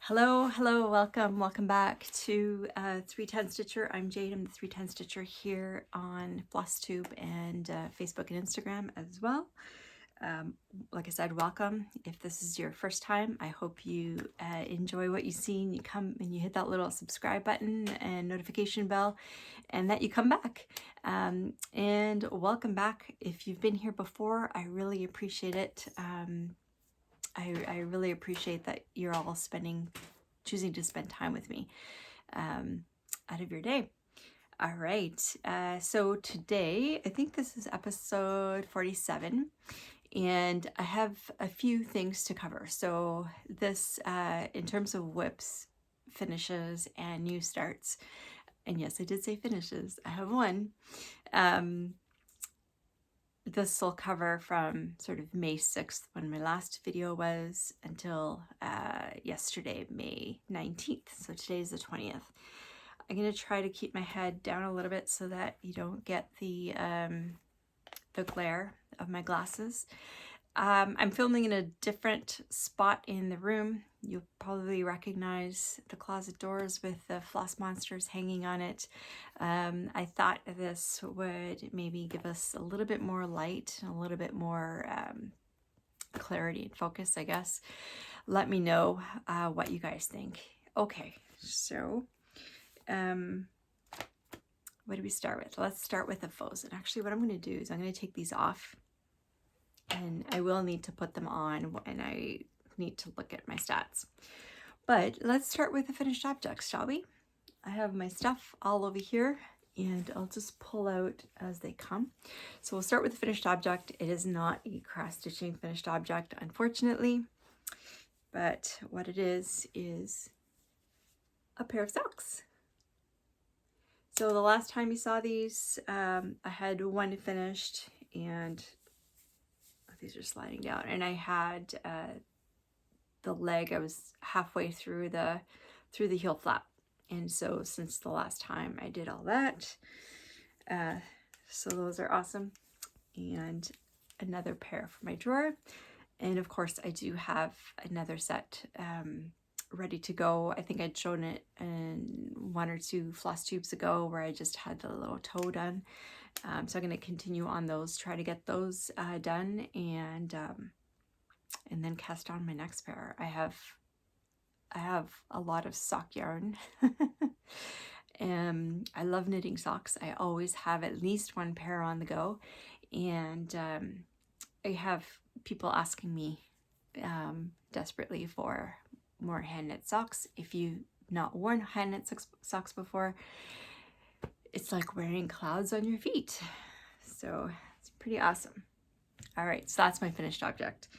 Hello, welcome back to 310 Stitcher. I'm Jade, I'm the 310 Stitcher here on Flosstube and Facebook and Instagram as well. Like I said, welcome. If this is your first time, I hope you enjoy what you see and you come and you hit that little subscribe button and notification bell and that you come back. And welcome back. If you've been here before, I really appreciate it. I really appreciate that you're all choosing to spend time with me out of your day. All right, so today, I think this is episode 47, and I have a few things to cover. So this, in terms of WIPS, finishes and new starts, and yes, I did say finishes, I have one. This will cover from sort of May 6th, when my last video was, until yesterday, May 19th. So today's the 20th. I'm going to try to keep my head down a little bit so that you don't get the glare of my glasses. I'm filming in a different spot in the room. You'll probably recognize the closet doors with the floss monsters hanging on it. I thought this would maybe give us a little bit more light, a little bit more clarity and focus, I guess. Let me know what you guys think. Okay, so what do we start with? Let's start with the faux. And actually what I'm going to do is I'm going to take these off. And I will need to put them on, and I need to look at my stats. But let's start with the finished objects, shall we? I have my stuff all over here, and I'll just pull out as they come. So we'll start with the finished object. It is not a cross-stitching finished object, unfortunately. But what it is a pair of socks. So the last time you saw these, I had one finished, and these are sliding down, and I had the leg, I was halfway through the heel flap, and so since the last time I did all that, so those are awesome. And another pair for my drawer, and of course I do have another set ready to go. I think I'd shown it in one or two floss tubes ago where I just had the little toe done. So I'm going to continue on those, try to get those done, and then cast on my next pair. I have a lot of sock yarn. And I love knitting socks. I always have at least one pair on the go, and I have people asking me desperately for more hand knit socks. If you've not worn hand knit socks before, it's like wearing clouds on your feet. So it's pretty awesome. All right, so that's my finished object.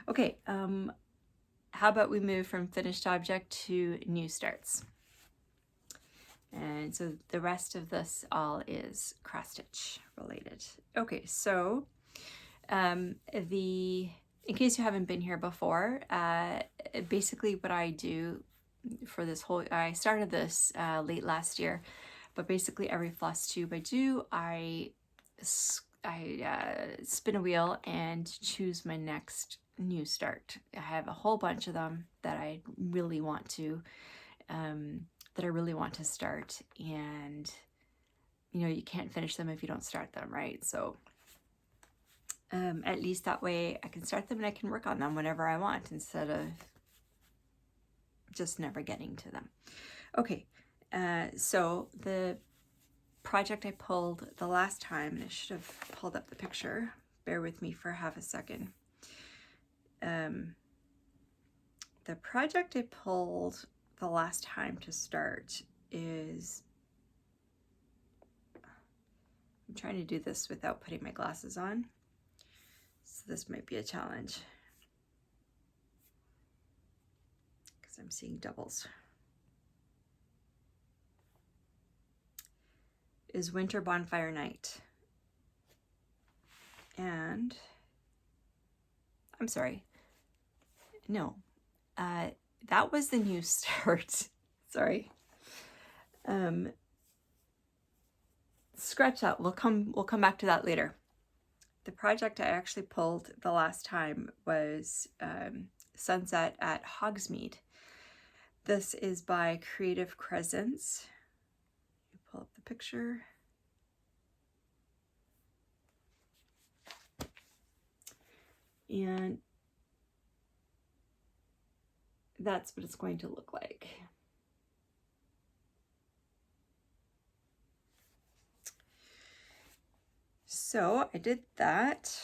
Okay, how about we move from finished object to new starts? And so the rest of this all is cross stitch related. Okay, so in case you haven't been here before, basically what I do for this whole, I started this late last year, but basically every floss tube I do, I spin a wheel and choose my next new start. I have a whole bunch of them that I really want to start, and you know, you can't finish them if you don't start them, right? So at least that way I can start them and I can work on them whenever I want instead of just never getting to them. Okay, so the project I pulled the last time, and I should have pulled up the picture, bear with me for half a second. The project I pulled the last time to start is, I'm trying to do this without putting my glasses on, so this might be a challenge because I'm seeing doubles. Is Winter Bonfire Night. And I'm sorry, no, that was the new start. Sorry. Scratch that. We'll come back to that later. The project I actually pulled the last time was Sunset at Hogsmeade. This is by Creative Crescents. Pull up the picture. And that's what it's going to look like. So I did that,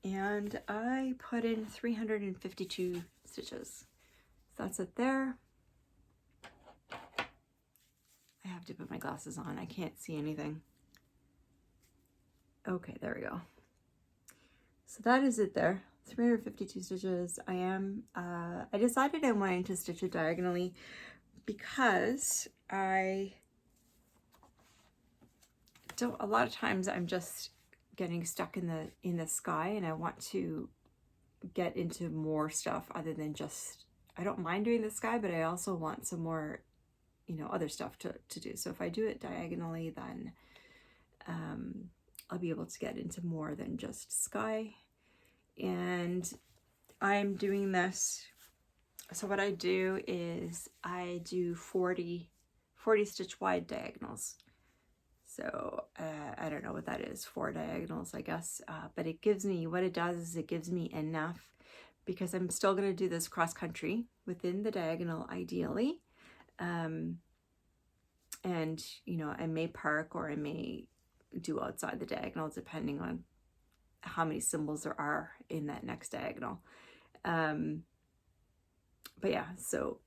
and I put in 352 stitches. So that's it there. I have to put my glasses on. I can't see anything. Okay, there we go. So that is it there. 352 stitches. I decided I wanted to stitch it diagonally because a lot of times I'm just getting stuck in the sky, and I want to get into more stuff other than just, I don't mind doing the sky, but I also want some more, you know, other stuff to do. So if I do it diagonally, then I'll be able to get into more than just sky. And I'm doing this, so what I do is I do 40 stitch wide diagonals. So I don't know what that is, 4 diagonals, I guess, but it gives me, what it does is it gives me enough, because I'm still going to do this cross country within the diagonal ideally. And, you know, I may park or I may do outside the diagonal depending on how many symbols there are in that next diagonal. But yeah, so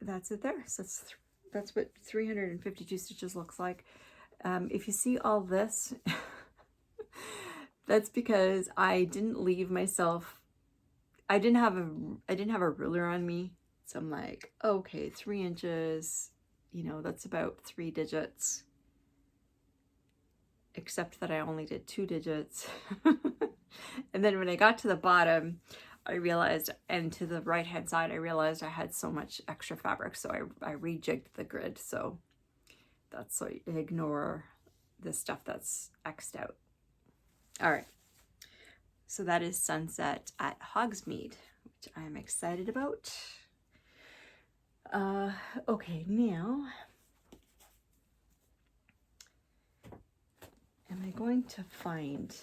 that's it there. So that's what 352 stitches looks like. If you see all this, that's because I didn't leave myself, I didn't have a ruler on me. So I'm like, okay, 3 inches, you know, that's about 3 digits, except that I only did 2 digits. And then when I got to the bottom, I realized, and to the right hand side, I realized I had so much extra fabric, so I rejigged the grid. So that's, so you ignore the stuff that's X'd out. All right, so that is Sunset at Hogsmeade, which I'm excited about. Okay, now am I going to find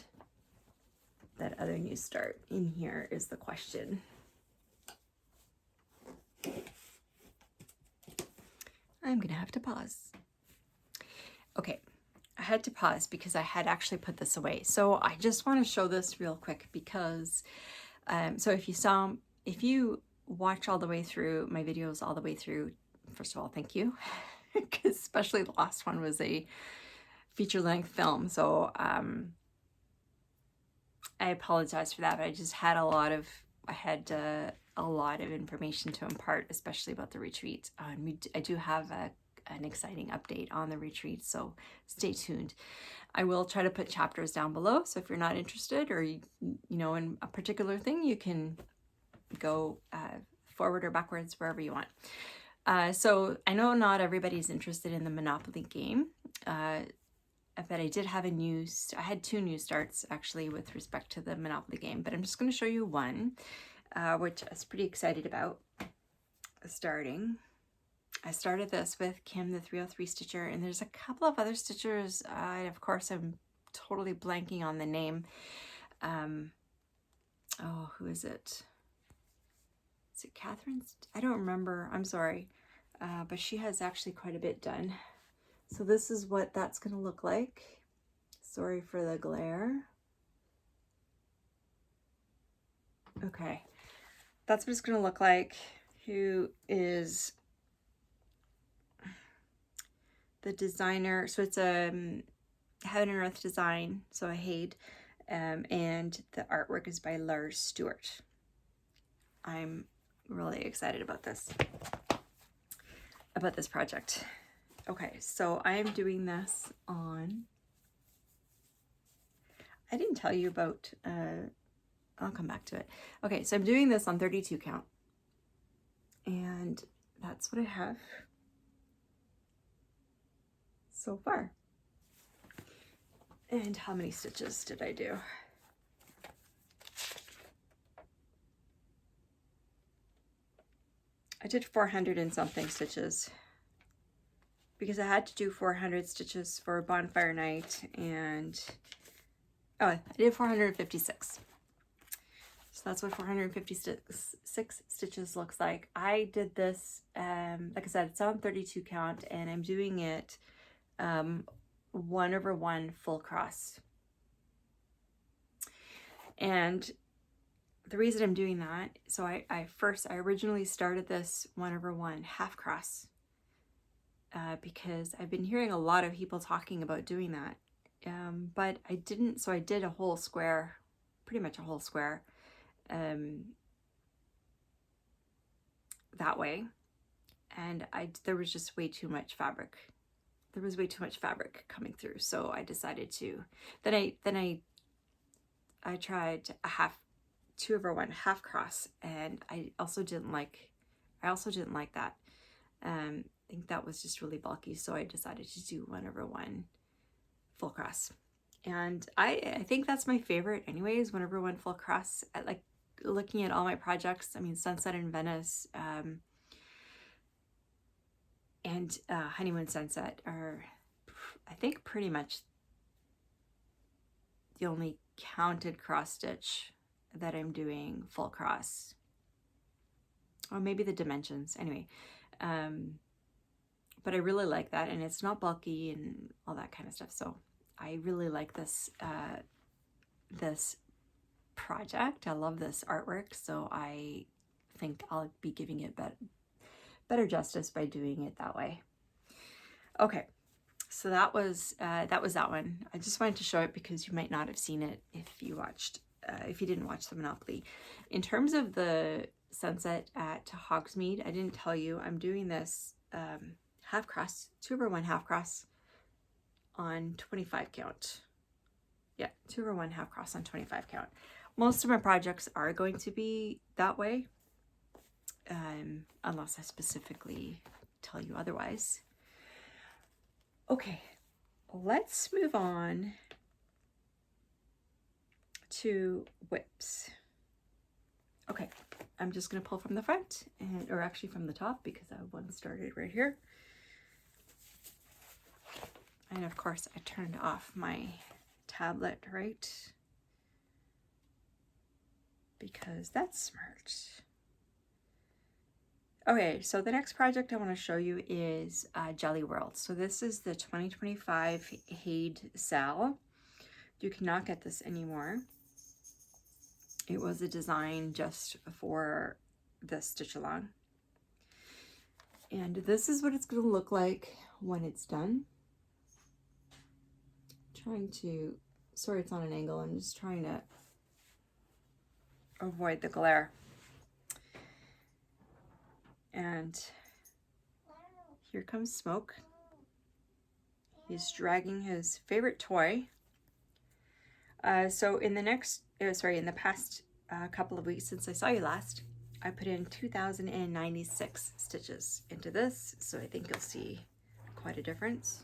that other new start in here is the question. I'm gonna have to pause. Okay, I had to pause because I had actually put this away. So I just want to show this real quick because, so if you watch all the way through my videos all the way through, first of all, thank you, because especially the last one was a feature-length film. So I apologize for that, but I just had a lot of information to impart, especially about the retreat. I do have an exciting update on the retreat, so stay tuned. I will try to put chapters down below, so if you're not interested or you know in a particular thing, you can go forward or backwards wherever you want. So I know not everybody's interested in the Monopoly game, but I did have I had 2 new starts actually with respect to the Monopoly game, but I'm just going to show you one, which I was pretty excited about starting. I started this with Kim, the 303 Stitcher, and there's a couple of other stitchers. Of course, I'm totally blanking on the name. Oh, who is it? Is it Catherine? I don't remember. I'm sorry. But she has actually quite a bit done. So this is what that's going to look like. Sorry for the glare. Okay. That's what it's going to look like. Who is the designer? So it's a Heaven and Earth design. So I hate. And the artwork is by Lars Stewart. I'm really excited about this project. Okay, so I am doing this on, I didn't tell you about, I'll come back to it. Okay, so I'm doing this on 32 count, and that's what I have so far. And how many stitches did I do? I did 400 and something stitches because I had to do 400 stitches for bonfire night, and oh, I did 456. So that's what 456 stitches looks like. I did this, like I said, it's on 32 count, and I'm doing it 1/1 full cross. And the reason I'm doing that, so I originally started this 1/1 half cross because I've been hearing a lot of people talking about doing that, but I didn't. So I did a whole square, pretty much a whole square, that way, and there was just way too much fabric. There was way too much fabric coming through, so I decided to. Then I tried a 2/1 half cross, and I also didn't like that. I think that was just really bulky, so I decided to do 1/1 full cross. And I think that's my favorite anyways, 1/1 full cross. I like looking at all my projects. I mean, Sunset in Venice and Honeymoon Sunset are, I think, pretty much the only counted cross stitch that I'm doing full cross, or maybe the Dimensions. Anyway, but I really like that, and it's not bulky and all that kind of stuff. So I really like this this project. I love this artwork, so I think I'll be giving it better justice by doing it that way. Okay, so that was that one. I just wanted to show it because you might not have seen it if you didn't watch the Monopoly. In terms of the Sunset at Hogsmeade, I didn't tell you I'm doing this half cross, 2/1 half cross on 25 count. Yeah, 2/1 half cross on 25 count. Most of my projects are going to be that way, unless I specifically tell you otherwise. Okay, let's move on to WIPS. Okay, I'm just going to pull from the front, or actually from the top, because I have one started right here. And of course, I turned off my tablet, right? Because that's smart. Okay, so the next project I want to show you is Jelly World. So this is the 2025 Haid Sal. You cannot get this anymore. It was a design just for the stitch along. And this is what it's going to look like when it's done. Sorry it's on an angle, I'm just trying to avoid the glare. And here comes Smoke. He's dragging his favorite toy. So in the past couple of weeks since I saw you last, I put in 2,096 stitches into this, so I think you'll see quite a difference.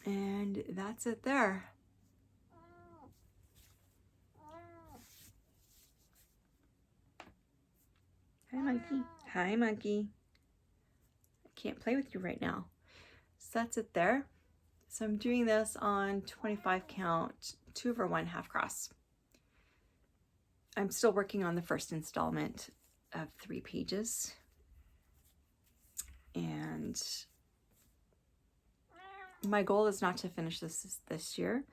And that's it there. Hi, monkey. Hi, monkey. I can't play with you right now. So that's it there. So I'm doing this on 25 count, 2/1 half cross. I'm still working on the first installment of 3 pages. And my goal is not to finish this year.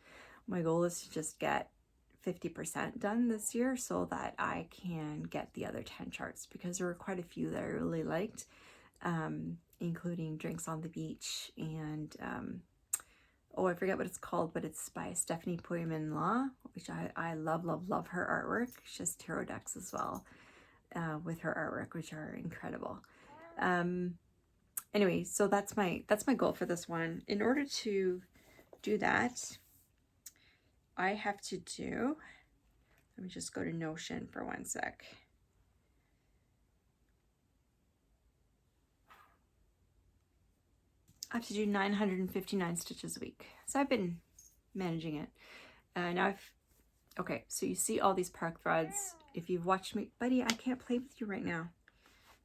My goal is to just get 50% done this year so that I can get the other 10 charts, because there were quite a few that I really liked, including Drinks on the Beach and oh, I forget what it's called, but it's by Stephanie Poyman-Law, which I love her artwork. She has tarot decks as well with her artwork, which are incredible. Anyway, so that's my goal for this one. In order to do that, I have to do, let me just go to Notion for one sec. I have to do 959 stitches a week. So I've been managing it. Now Okay, so you see all these park threads. If you've watched me, buddy, I can't play with you right now.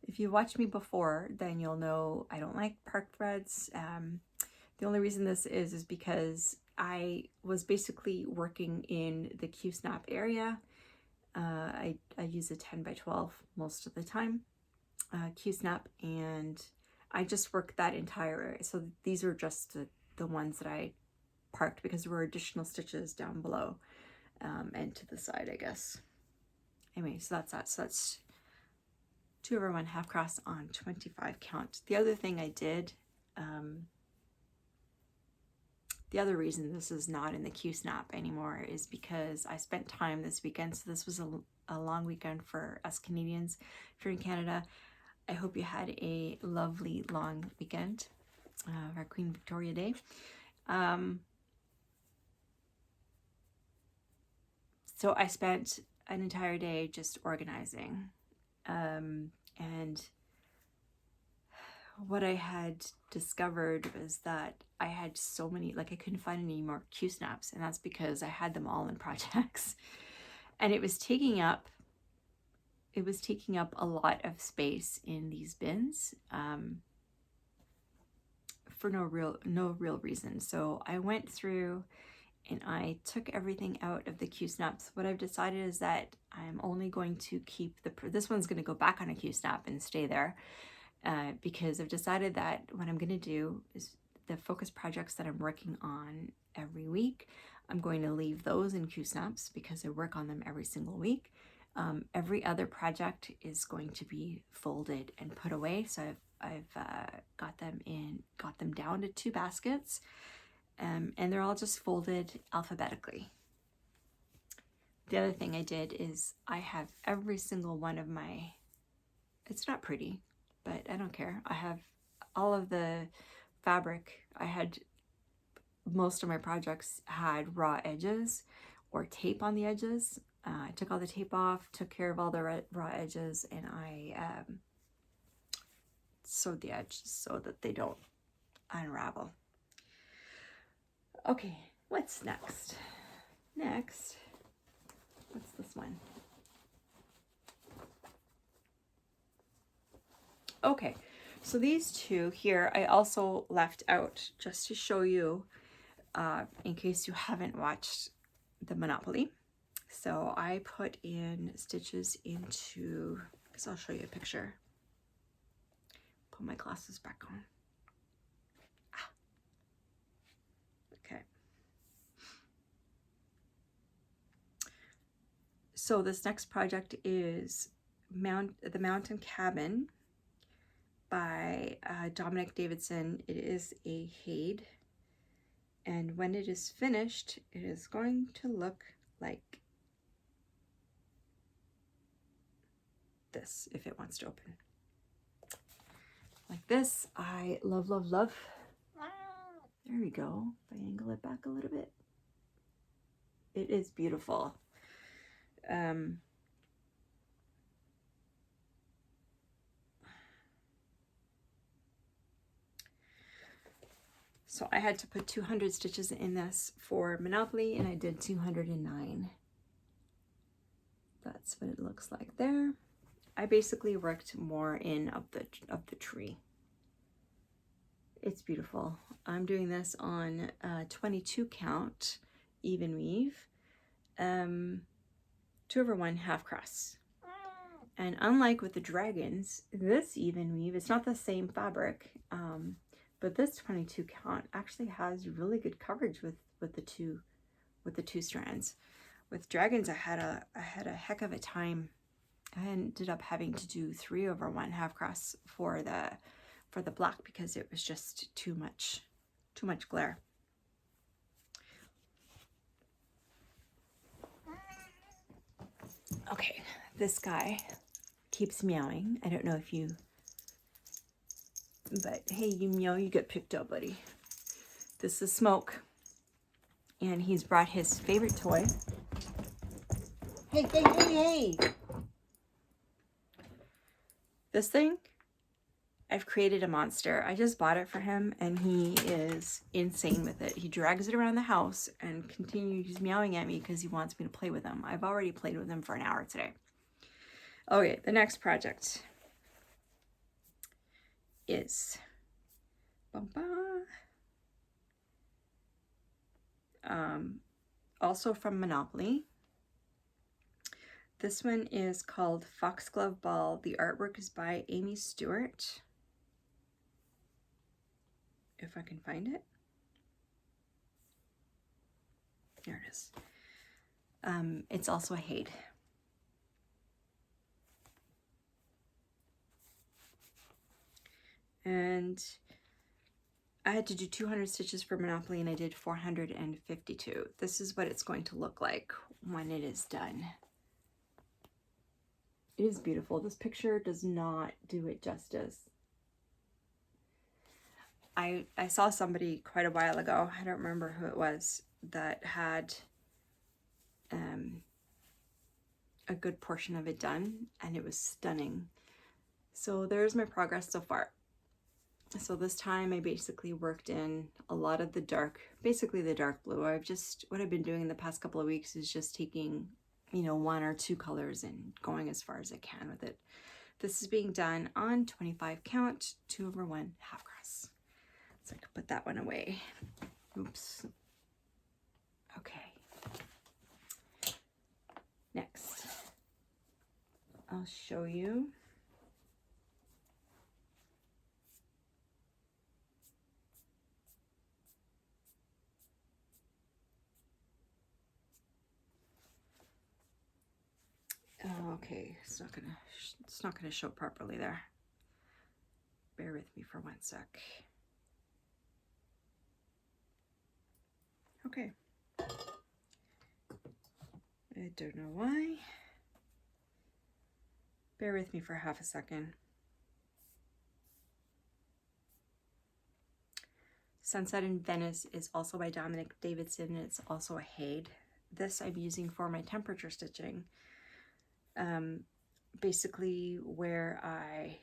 If you watched me before, then you'll know I don't like park threads. The only reason this is because I was basically working in the Q-snap area. I use a 10 by 12 most of the time, Q-snap, and I just worked that entire area. So these are just the ones that I parked because there were additional stitches down below and to the side, I guess. Anyway, so that's that. So that's 2 over 1 half cross on 25 count. The other thing I did, the other reason this is not in the Q-snap anymore is because I spent time this weekend. So this was a long weekend for us Canadians. If you're in Canada, I hope you had a lovely long weekend, our Queen Victoria Day. So I spent an entire day just organizing. And what I had discovered was that I had so many, like I couldn't find any more Q-snaps, and that's because I had them all in projects. And it was taking up a lot of space in these bins for no real reason. So I went through and I took everything out of the Q-snaps. What I've decided is that I'm only going to keep this one's going to go back on a Q-snap and stay there because I've decided that what I'm going to do is the focus projects that I'm working on every week, I'm going to leave those in Q-snaps because I work on them every single week. Every other project is going to be folded and put away. So I've got them down to 2 baskets. And they're all just folded alphabetically. The other thing I did is I have every single one of my, it's not pretty, but I don't care. I have all of the fabric. Most of my projects had raw edges or tape on the edges. I took all the tape off, took care of all the raw edges, and I sewed the edges so that they don't unravel. Okay, what's next? Next, what's this one? Okay, so these two here I also left out just to show you in case you haven't watched the Monopoly. So I put in stitches into, because I'll show you a picture. Put my glasses back on. Okay. So this next project is The Mountain Cabin by Dominic Davidson. It is a Hade. And when it is finished, it is going to look like this if it wants to open. Like this. I love, love, love. There we go. If I angle it back a little bit. It is beautiful. So I had to put 200 stitches in this for Monopoly, and I did 209. That's what it looks like there. I basically worked more in of the tree. It's beautiful. I'm doing this on 22 count even weave, 2 over 1 half cross. And unlike with the dragons, this even weave, it's not the same fabric, but this 22 count actually has really good coverage with the two strands. With dragons, I had a heck of a time. I ended up having to do 3 over 1 half cross for the black because it was just too much glare. Okay, this guy keeps meowing. I don't know if you, but hey, you meow, you get picked up, buddy. This is Smoke, and he's brought his favorite toy. Hey, hey, hey, hey! This thing I've created a monster. I just bought it for him and he is insane with it. He drags it around the house and continues meowing at me because he wants me to play with him. I've already played with him for an hour today. Okay, the next project is also from Monopoly. This one is called Foxglove Ball. The artwork is by Amy Stewart. If I can find it. There it is. It's also a Hade. And I had to do 200 stitches for Monopoly and I did 452. This is what it's going to look like when it is done. It is beautiful. This picture does not do it justice. I saw somebody quite a while ago, I don't remember who it was, that had a good portion of it done and it was stunning. So there's my progress so far. So this time I basically worked in a lot of the dark, basically the dark blue. What I've been doing in the past couple of weeks is just taking, you know, 1 or 2 colors and going as far as I can with it. This is being done on 25 count, 2/1 half cross. So I can put that one away. Oops. Okay. Next, I'll show you. Okay, it's not gonna show properly there. Bear with me for 1 sec. Okay. I don't know why. Bear with me for half a second. Sunset in Venice is also by Dominic Davidson. It's also a Hade. This I'm using for my temperature stitching. Basically where I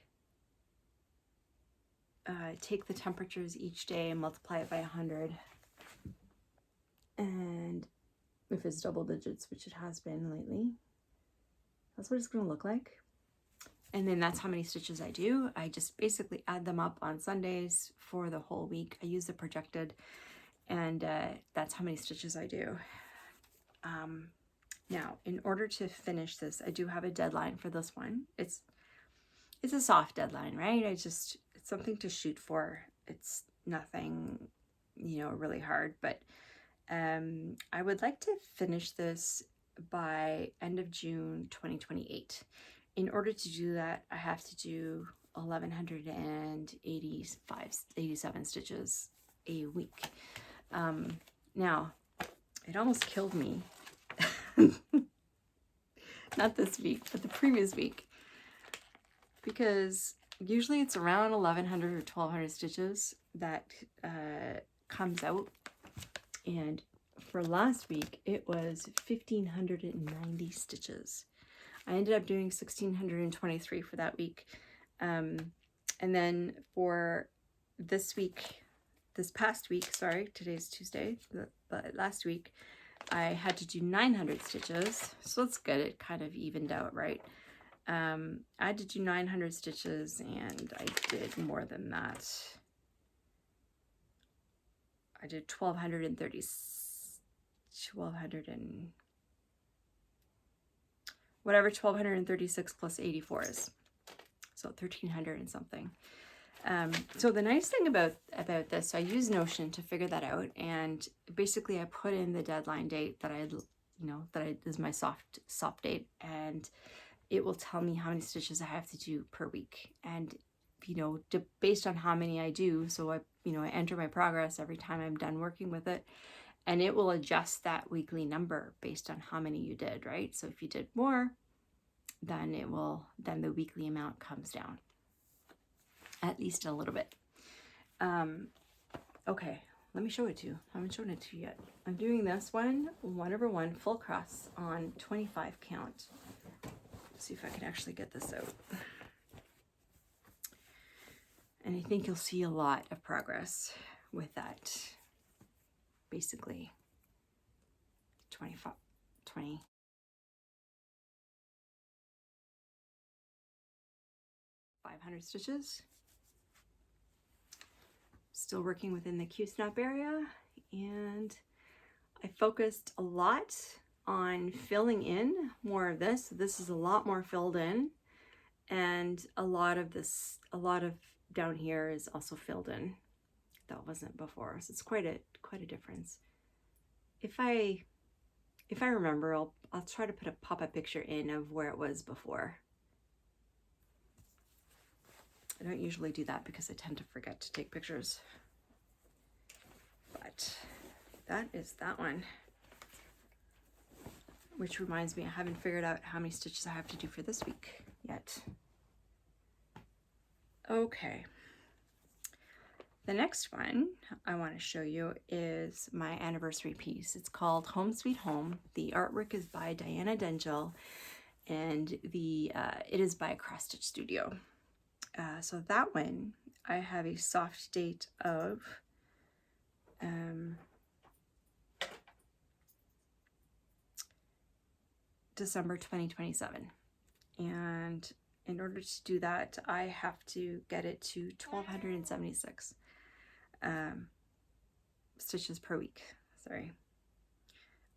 take the temperatures each day and multiply it by 100. And if it's double digits, which it has been lately, that's what it's going to look like. And then that's how many stitches I do. I just basically add them up on Sundays for the whole week. I use the projected, and that's how many stitches I do. Now, in order to finish this, I do have a deadline for this one. It's a soft deadline, right? It's something to shoot for. It's nothing, you know, really hard, but I would like to finish this by end of June 2028. In order to do that, I have to do 1,187 stitches a week. Now, it almost killed me. Not this week, but the previous week. Because usually it's around 1,100 or 1,200 stitches that comes out. And for last week, it was 1,590 stitches. I ended up doing 1,623 for that week. And then for this past week, sorry, today's Tuesday, but last week, I had to do 900 stitches. So that's good. It kind of evened out, right? I had to do 900 stitches and I did more than that. I did 1,236 plus 84 is. So 1,300 and something. So the nice thing about this, so I use Notion to figure that out, and basically I put in the deadline date that is my soft date, and it will tell me how many stitches I have to do per week. And based on how many I do, so I enter my progress every time I'm done working with it, and it will adjust that weekly number based on how many you did, right? So if you did more, then the weekly amount comes down at least a little bit. Okay, let me show it to you. I haven't shown it to you yet. I'm doing this one 1/1 full cross on 25 count. Let's see if I can actually get this out. And I think you'll see a lot of progress with that. Basically 500 stitches. Still working within the Q-snap area, and I focused a lot on filling in more of this. This is a lot more filled in, and a lot of down here is also filled in. That wasn't before, so it's quite a difference. If I remember, I'll try to put a pop-up picture in of where it was before. I don't usually do that because I tend to forget to take pictures. But that is that one. Which reminds me, I haven't figured out how many stitches I have to do for this week yet. Okay. The next one I want to show you is my anniversary piece. It's called Home Sweet Home. The artwork is by Diana Dengel, and it is by Cross Stitch Studio. So that one, I have a soft date of December 2027. And in order to do that, I have to get it to 1,276 stitches per week. Sorry.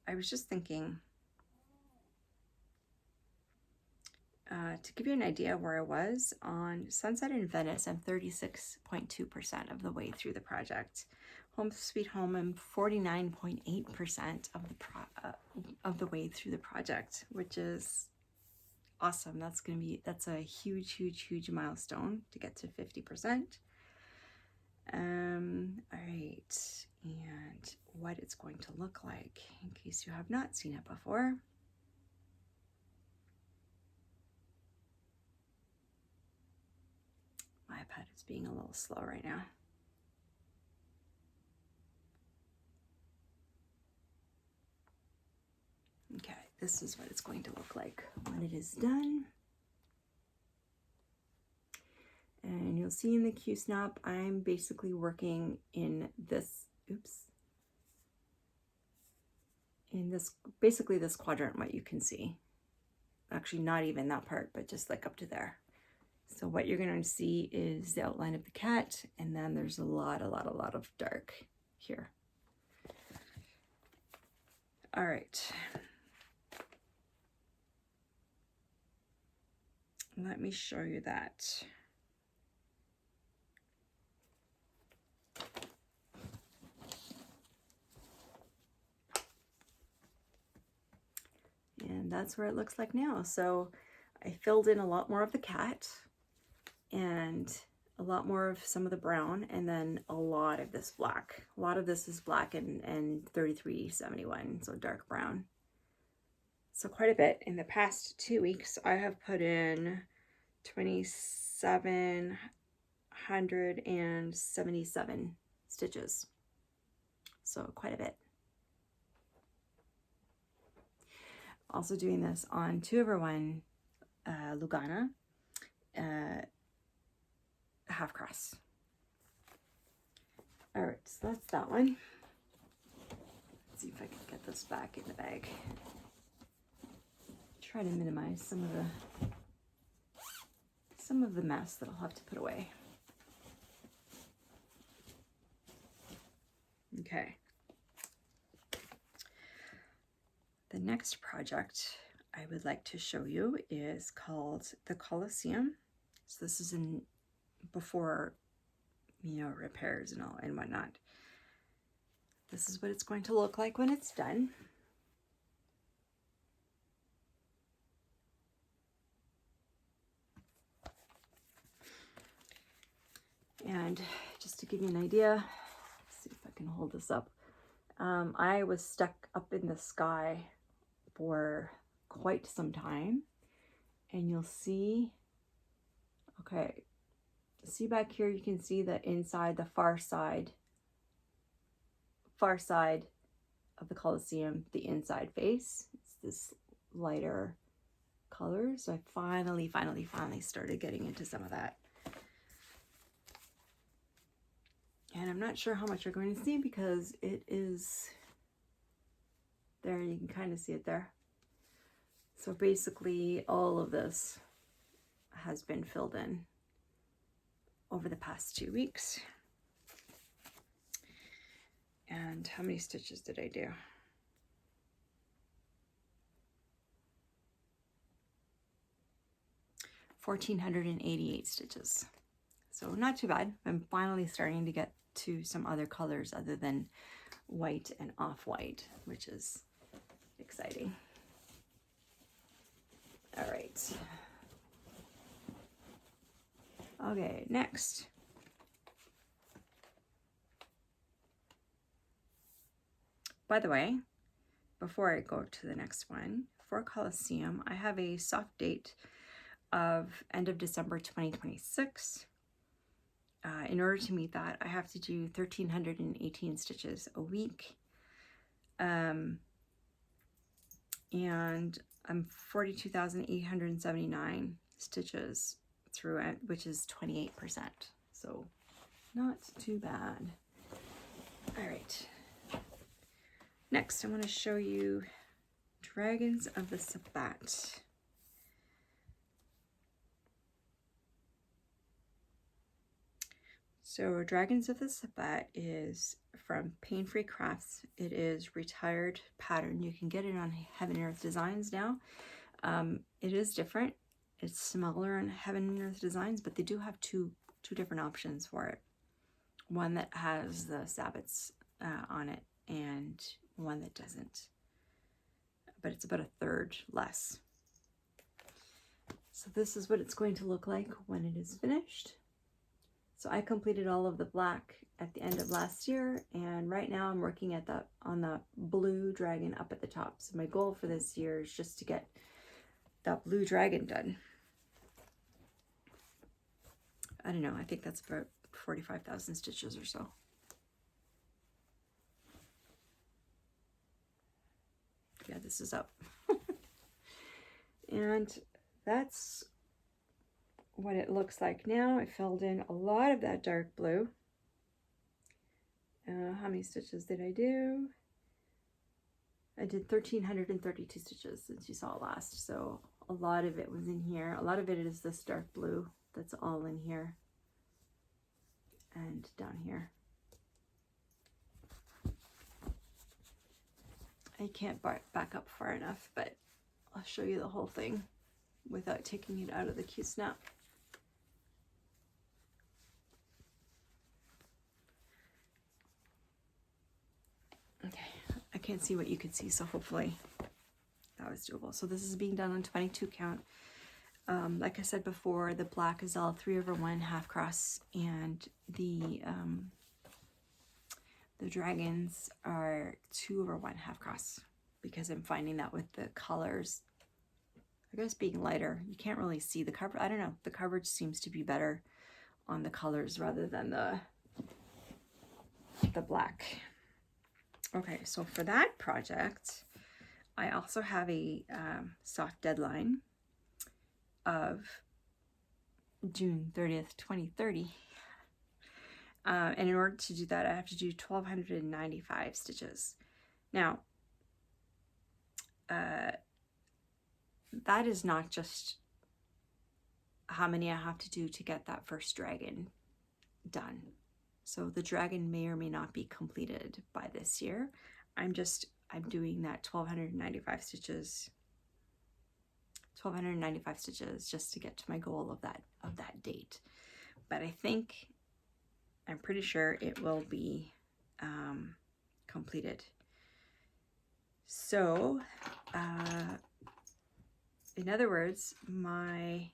I was just thinking, to give you an idea of where I was on Sunset in Venice, I'm 36.2% of the way through the project. Home Sweet Home, I'm 49.8% of the way through the project, which is awesome. That's a huge milestone to get to 50%. All right, and what it's going to look like in case you have not seen it before. My iPad is being a little slow right now. Okay, this is what it's going to look like when it is done. And you'll see in the Q-snap, I'm basically working in this, basically this quadrant, what you can see. Actually, not even that part, but just like up to there. So what you're going to see is the outline of the cat, and then there's a lot of dark here. All right. Let me show you that. And that's where it looks like now. So I filled in a lot more of the cat and a lot more of some of the brown, and then a lot of this black. A lot of this is black and 3371, so dark brown. So quite a bit. In the past 2 weeks, I have put in 2,777 stitches. So quite a bit. Also doing this on 2/1 Lugana half cross. All right, so that's that one. Let's see if I can get this back in the bag. Try to minimize some of the mess that I'll have to put away. Okay. The next project I would like to show you is called the Colosseum. So this is before, repairs and whatnot. This is what it's going to look like when it's done. And just to give you an idea, let's see if I can hold this up. I was stuck up in the sky for quite some time, and you'll see, okay, see back here, you can see the inside, the far side of the Colosseum, the inside face. It's this lighter color. So I finally started getting into some of that. And I'm not sure how much you're going to see because it is there. You can kind of see it there. So basically all of this has been filled in over the past 2 weeks. And how many stitches did I do? $1,488 stitches. So not too bad. I'm finally starting to get to some other colors other than white and off-white, which is exciting. All right. Okay, next. By the way, before I go to the next one, for Coliseum, I have a soft date of end of December 2026. In order to meet that, I have to do 1,318 stitches a week. And I'm 42,879 stitches through it, which is 28%. So not too bad. All right. Next, I want to show you Dragons of the Sabbat. So Dragons of the Sabbat is from Pain Free Crafts. It is retired pattern. You can get it on Heaven and Earth Designs now. It is different. It's smaller on Heaven and Earth Designs, but they do have two different options for it. One that has the sabots on it and one that doesn't. But it's about a third less. So this is what it's going to look like when it is finished. So I completed all of the black at the end of last year, and right now I'm working at on the blue dragon up at the top. So my goal for this year is just to get that blue dragon done. I don't know, I think that's about 45,000 stitches or so. Yeah, this is up. And that's what it looks like now. I filled in a lot of that dark blue. How many stitches did I do? I did 1,332 stitches since you saw it last. So a lot of it was in here. A lot of it is this dark blue that's all in here and down here. I can't back up far enough, but I'll show you the whole thing without taking it out of the Q-snap. Okay, I can't see what you could see, so hopefully that was doable. So this is being done on 22 count. Like I said before, the black is all 3/1 half cross, and the dragons are 2/1 half cross, because I'm finding that with the colors, I guess being lighter, you can't really see the cover. I don't know, the coverage seems to be better on the colors rather than the black. Okay, so for that project, I also have a soft deadline of June 30th, 2030. And in order to do that, I have to do 1,295 stitches. Now, that is not just how many I have to do to get that first dragon done. So the dragon may or may not be completed by this year. I'm doing that 1,295 stitches. 1,295 stitches just to get to my goal of that date. But I'm pretty sure it will be completed. So, in other words, my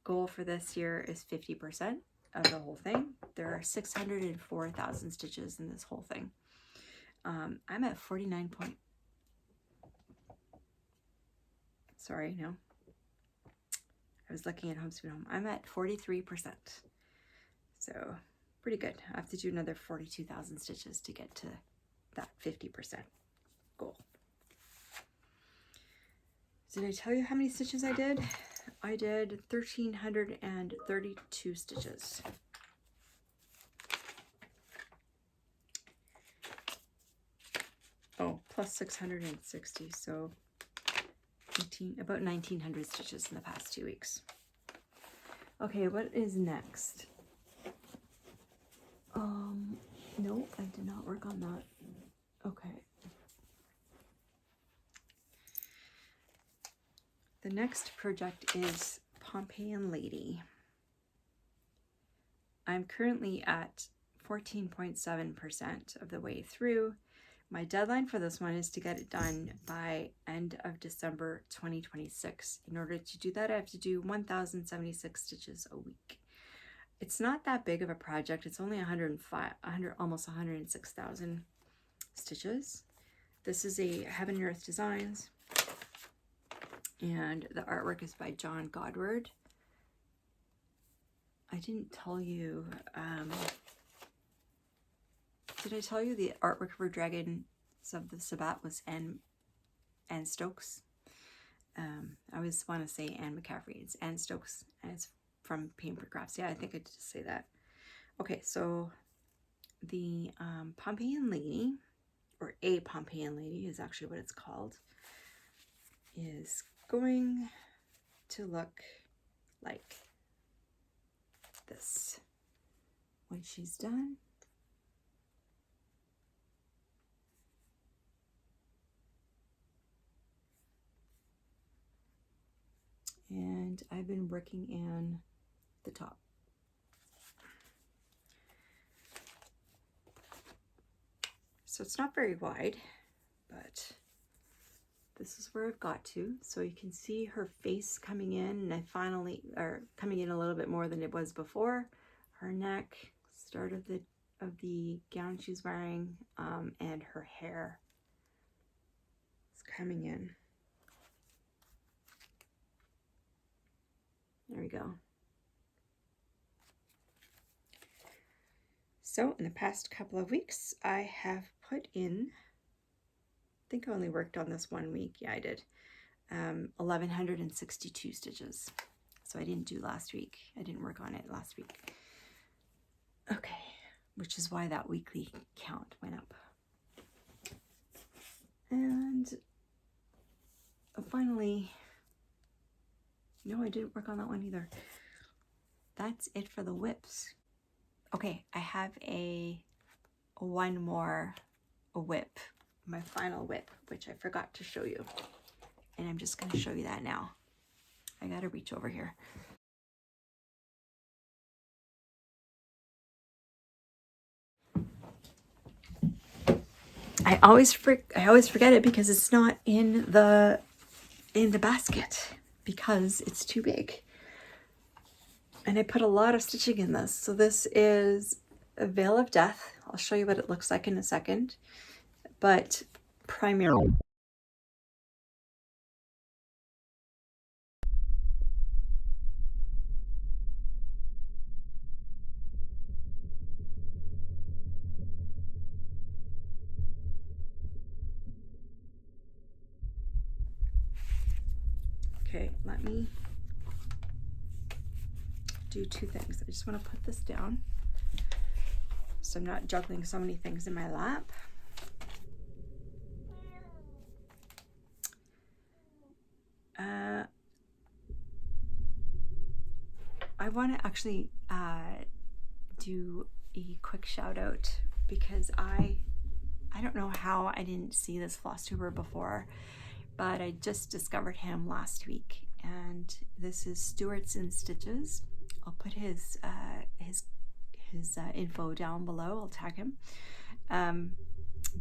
goal for this year is 50% of the whole thing. There are 604,000 stitches in this whole thing. I'm at 49 point. Sorry, no. I was looking at Home Sweet Home. I'm at 43%. So pretty good. I have to do another 42,000 stitches to get to that 50% goal. Did I tell you how many stitches I did? I did 1,332 stitches. plus 660, so about 1900 stitches in the past 2 weeks. Okay, what is next? No, I did not work on that. Okay. The next project is Pompeian Lady. I'm currently at 14.7% of the way through. My deadline for this one is to get it done by end of December 2026. In order to do that, I have to do 1,076 stitches a week. It's not that big of a project. It's only almost 106,000 stitches. This is a Heaven and Earth Designs, and the artwork is by John Godward. I didn't tell you, did I tell you the artwork for Dragons of the Sabbat was Anne Stokes? I always want to say Anne McCaffrey. It's Anne Stokes, and it's from Paper Crafts. Yeah, I think I did just say that. Okay, so the Pompeian Lady, or a Pompeian Lady is actually what it's called, is going to look like this when she's done. And I've been working in the top. So it's not very wide, but this is where I've got to. So you can see her face coming in, and I finally, or coming in a little bit more than it was before. Her neck, start of the gown she's wearing, and her hair is coming in. There we go. So in the past couple of weeks, I have put in, I think I only worked on this 1 week. Yeah, I did. 1,162 stitches. So I didn't do last week. I didn't work on it last week. Okay, which is why that weekly count went up. And finally, no, I didn't work on that one either. That's it for the WIPS. Okay, I have one more WIP, my final WIP, which I forgot to show you. And I'm just going to show you that now. I got to reach over here. I always forget it because it's not in the basket because it's too big. And I put a lot of stitching in this. So this is a Veil of Death. I'll show you what it looks like in a second. But primarily, okay, let me do two things. I just want to put this down so I'm not juggling so many things in my lap. I want to actually do a quick shout out because I don't know how I didn't see this Flosstuber before, but I just discovered him last week, and this is Stuart's in Stitches. I'll put his info down below. I'll tag him.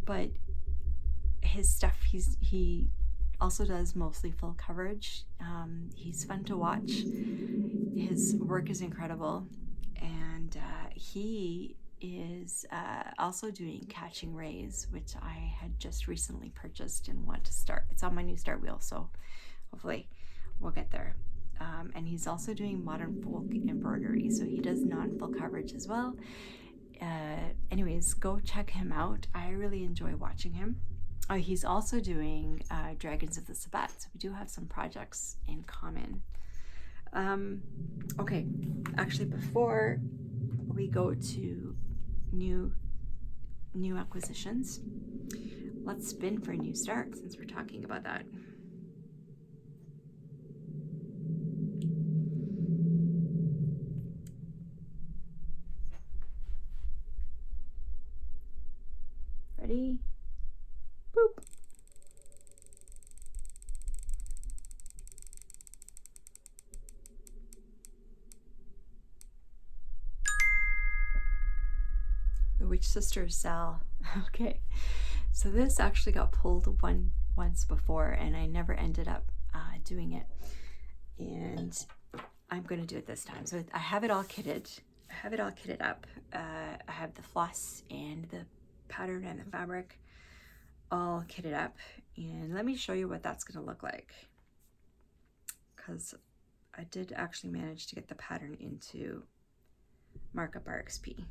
But his stuff, he also does mostly full coverage. He's fun to watch. His work is incredible, and he is also doing Catching Rays, which I had just recently purchased and want to start. It's on my new start wheel, so hopefully we'll get there. And he's also doing modern folk embroidery, so he does non-full coverage as well. Anyways, go check him out. I really enjoy watching him. He's also doing Dragons of the Sabbat, so we do have some projects in common. Okay, actually, before we go to new acquisitions, let's spin for a new start since we're talking about that. Ready? Boop. The Witch Sisters Sal. Okay, so this actually got pulled once before, and I never ended up doing it. And I'm going to do it this time. So I have it all kitted. I have it all kitted up. I have the floss and the pattern and the fabric all kitted up. And let me show you what that's going to look like, because I did actually manage to get the pattern into Markup RXP.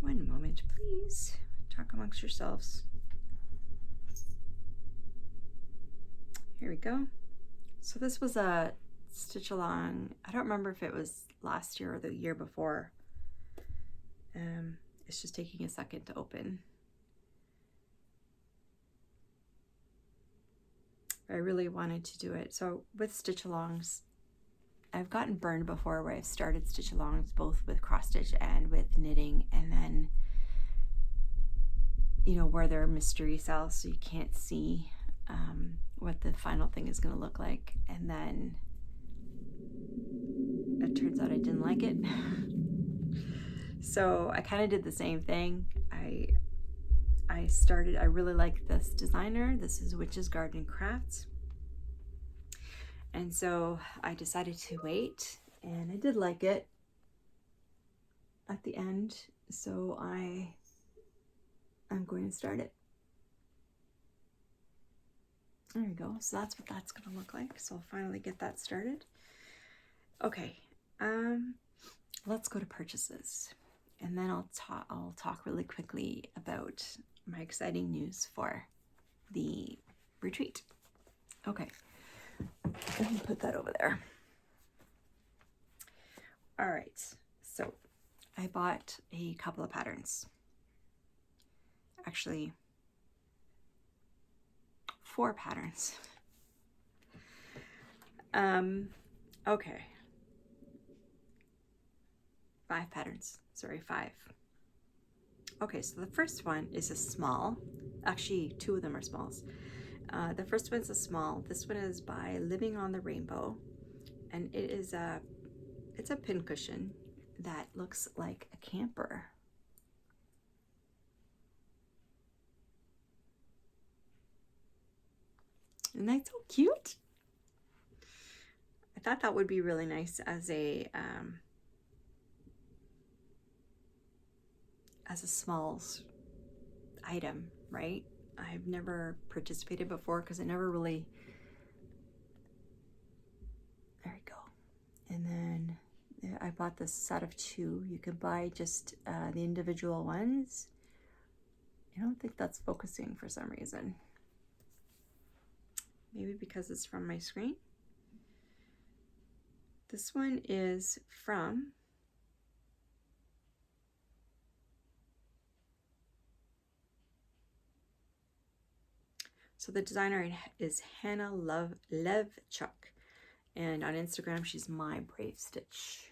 One moment, please. Talk amongst yourselves. Here we go. So this was a stitch along. I don't remember if it was last year or the year before. It's just taking a second to open. I really wanted to do it. So with stitch alongs, I've gotten burned before where I've started stitch alongs both with cross stitch and with knitting, and then, you know, where they're mystery cells so you can't see what the final thing is going to look like, and then it turns out I didn't like it. So I kind of did the same thing. I really like this designer. This is Witch's Garden Crafts. And so I decided to wait, and I did like it at the end. So I'm going to start it. There we go. So that's what that's going to look like. So I'll finally get that started. Okay. Let's go to purchases, and then I'll talk really quickly about my exciting news for the retreat. Okay, let me put that over there. All right, so I bought a couple of patterns. Actually, 4 patterns. Okay. 5 patterns. Sorry, 5. Okay, so the first one is a small. Actually, 2 of them are smalls. The first one's a small. This one is by Living on the Rainbow, and it's a pincushion that looks like a camper. Isn't that so cute? I thought that would be really nice as a smalls item, right? I've never participated before because it never really. There we go. And then I bought this set of 2. You can buy just the individual ones. I don't think that's focusing for some reason. Maybe because it's from my screen. This one is from so the designer is Hannah Levchuk, and on Instagram she's My Brave Stitch.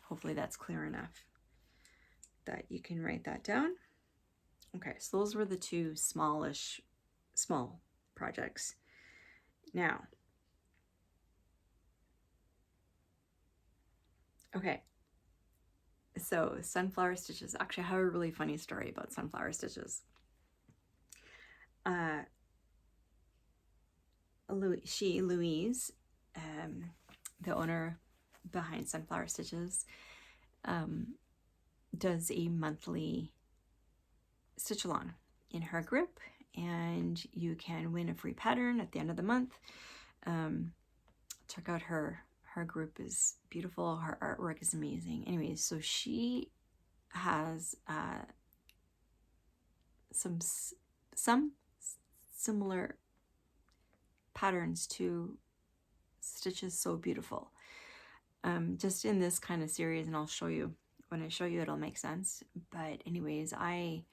Hopefully that's clear enough that you can write that down. Okay, so those were the 2 small projects. Now, okay, so sunflower stitches. Actually, I have a really funny story about sunflower stitches. Louise, the owner behind Sunflower Stitches, does a monthly stitch along in her group, and you can win a free pattern at the end of the month. Check out her group is beautiful. Her artwork is amazing. Anyways, so she has some similar patterns to stitches so beautiful. Just in this kind of series, and I'll show you, when I show you it'll make sense. But anyways, I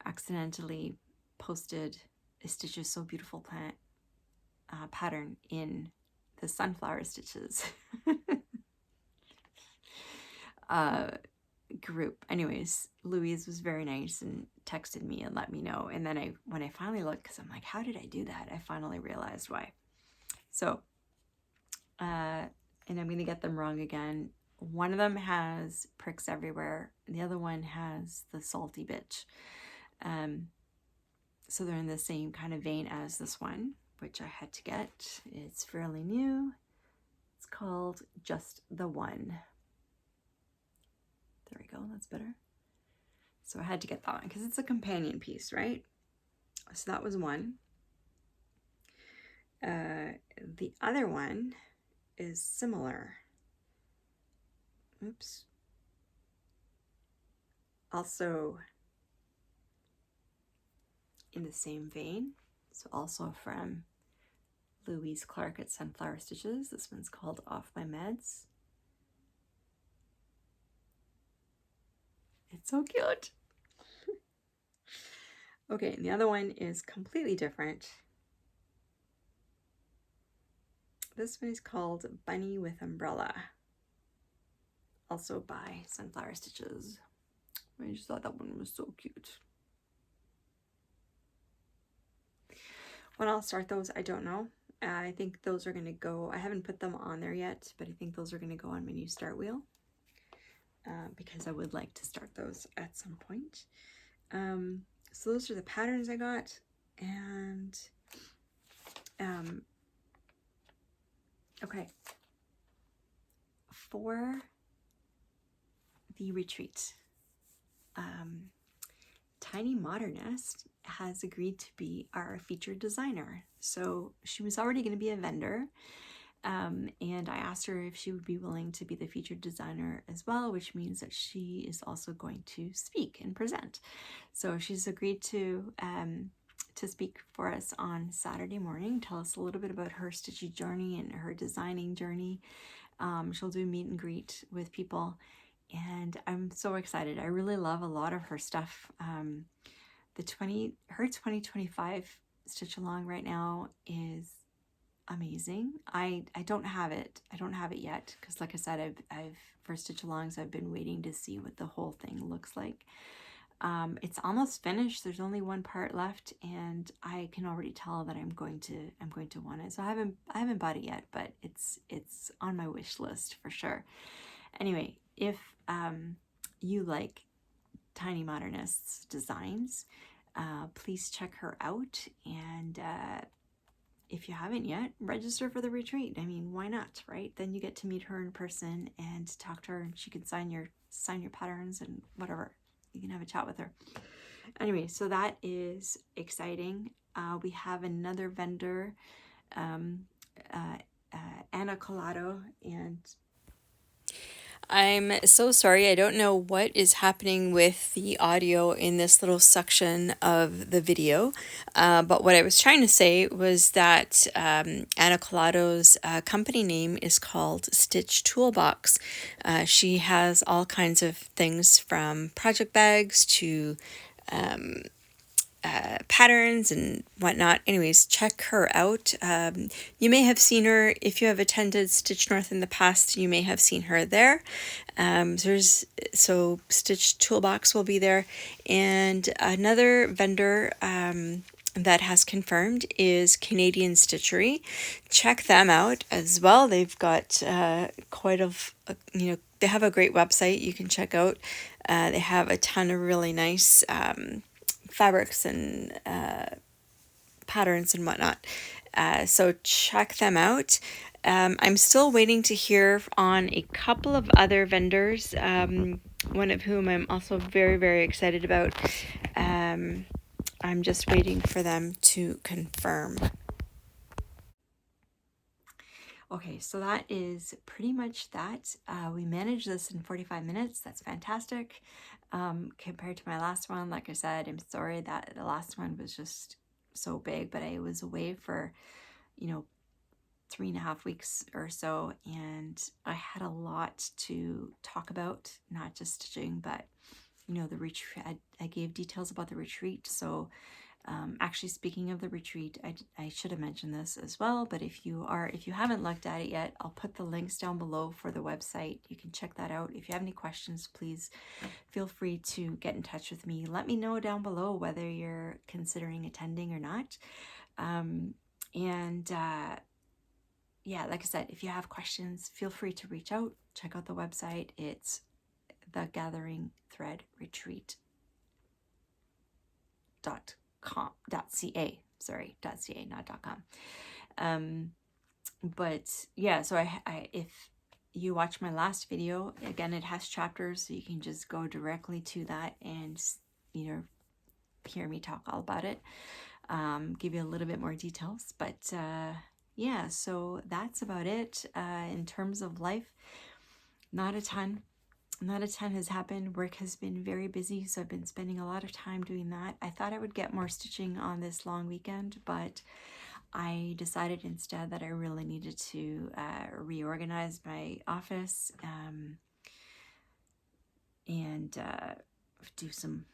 accidentally posted a Stitches So Beautiful plant pattern in the sunflower stitches group. Anyways, Louise was very nice and texted me and let me know. And then when I finally looked, because I'm like, how did I do that? I finally realized why. So, and I'm going to get them wrong again. One of them has pricks everywhere. The other one has the salty bitch. So they're in the same kind of vein as this one, which I had to get. It's fairly new. It's called Just the One. There we go, that's better. So I had to get that one because it's a companion piece, right? So that was one. The other one is similar. Oops. Also in the same vein. So also from Louise Clark at Sunflower Stitches. This one's called Off My Meds. It's so cute. Okay, and the other one is completely different. This one is called Bunny with Umbrella. Also by Sunflower Stitches. I just thought that one was so cute. When I'll start those, I don't know. I think those are going to go, I haven't put them on there yet, but I think those are going to go on my new start wheel. Because I would like to start those at some point. So those are the patterns I got. And okay, for the retreat, Tiny Modernist has agreed to be our featured designer. So she was already going to be a vendor, and I asked her if she would be willing to be the featured designer as well, which means that she is also going to speak and present. So she's agreed to speak for us on Saturday morning, tell us a little bit about her stitching journey and her designing journey. She'll do a meet and greet with people, and I'm so excited. I really love a lot of her stuff. Her 2025 stitch along right now is amazing. I don't have it. I don't have it yet because, like I said, I've for stitch alongs I've been waiting to see what the whole thing looks like. It's almost finished. There's only one part left, and I can already tell that I'm going to want it. So I haven't bought it yet, but it's on my wish list for sure. Anyway, if you like Tiny Modernist's designs, please check her out, and if you haven't yet, register for the retreat. I mean, why not, right? Then you get to meet her in person and talk to her, and she can sign your patterns and whatever. You can have a chat with her. Anyway, so that is exciting. We have another vendor, Anna Collado, and I'm so sorry. I don't know what is happening with the audio in this little section of the video. But what I was trying to say was that Anna Collado's company name is called Stitch Toolbox. She has all kinds of things from project bags to patterns and whatnot. Anyways, check her out. You may have seen her if you have attended Stitch North in the past. You may have seen her there. So Stitch Toolbox will be there, and another vendor that has confirmed is Canadian Stitchery. Check them out as well. They've got quite a they have a great website you can check out. They have a ton of really nice fabrics and patterns and whatnot. So check them out. I'm still waiting to hear on a couple of other vendors, one of whom I'm also very, very excited about. I'm just waiting for them to confirm. Okay, so that is pretty much that. We managed this in 45 minutes. That's fantastic. Compared to my last one, like I said, I'm sorry that the last one was just so big, but I was away for you know, 3.5 weeks or so, and I had a lot to talk about, not just stitching, but the retreat. I gave details about the retreat. So actually, speaking of the retreat, I should have mentioned this as well, but if you haven't looked at it yet, I'll put the links down below for the website. You can check that out. If you have any questions, please feel free to get in touch with me. Let me know down below whether you're considering attending or not. Yeah, like I said, if you have questions, feel free to reach out. Check out the website. It's the Gathering Thread Retreat .ca, sorry, .ca, not .com. But yeah, so I if you watch my last video, again, it has chapters, so you can just go directly to that and hear me talk all about it, give you a little bit more details. But yeah, so that's about it. In terms of life, not a ton has happened. Work has been very busy, so I've been spending a lot of time doing that. I thought I would get more stitching on this long weekend, but I decided instead that I really needed to reorganize my office and do some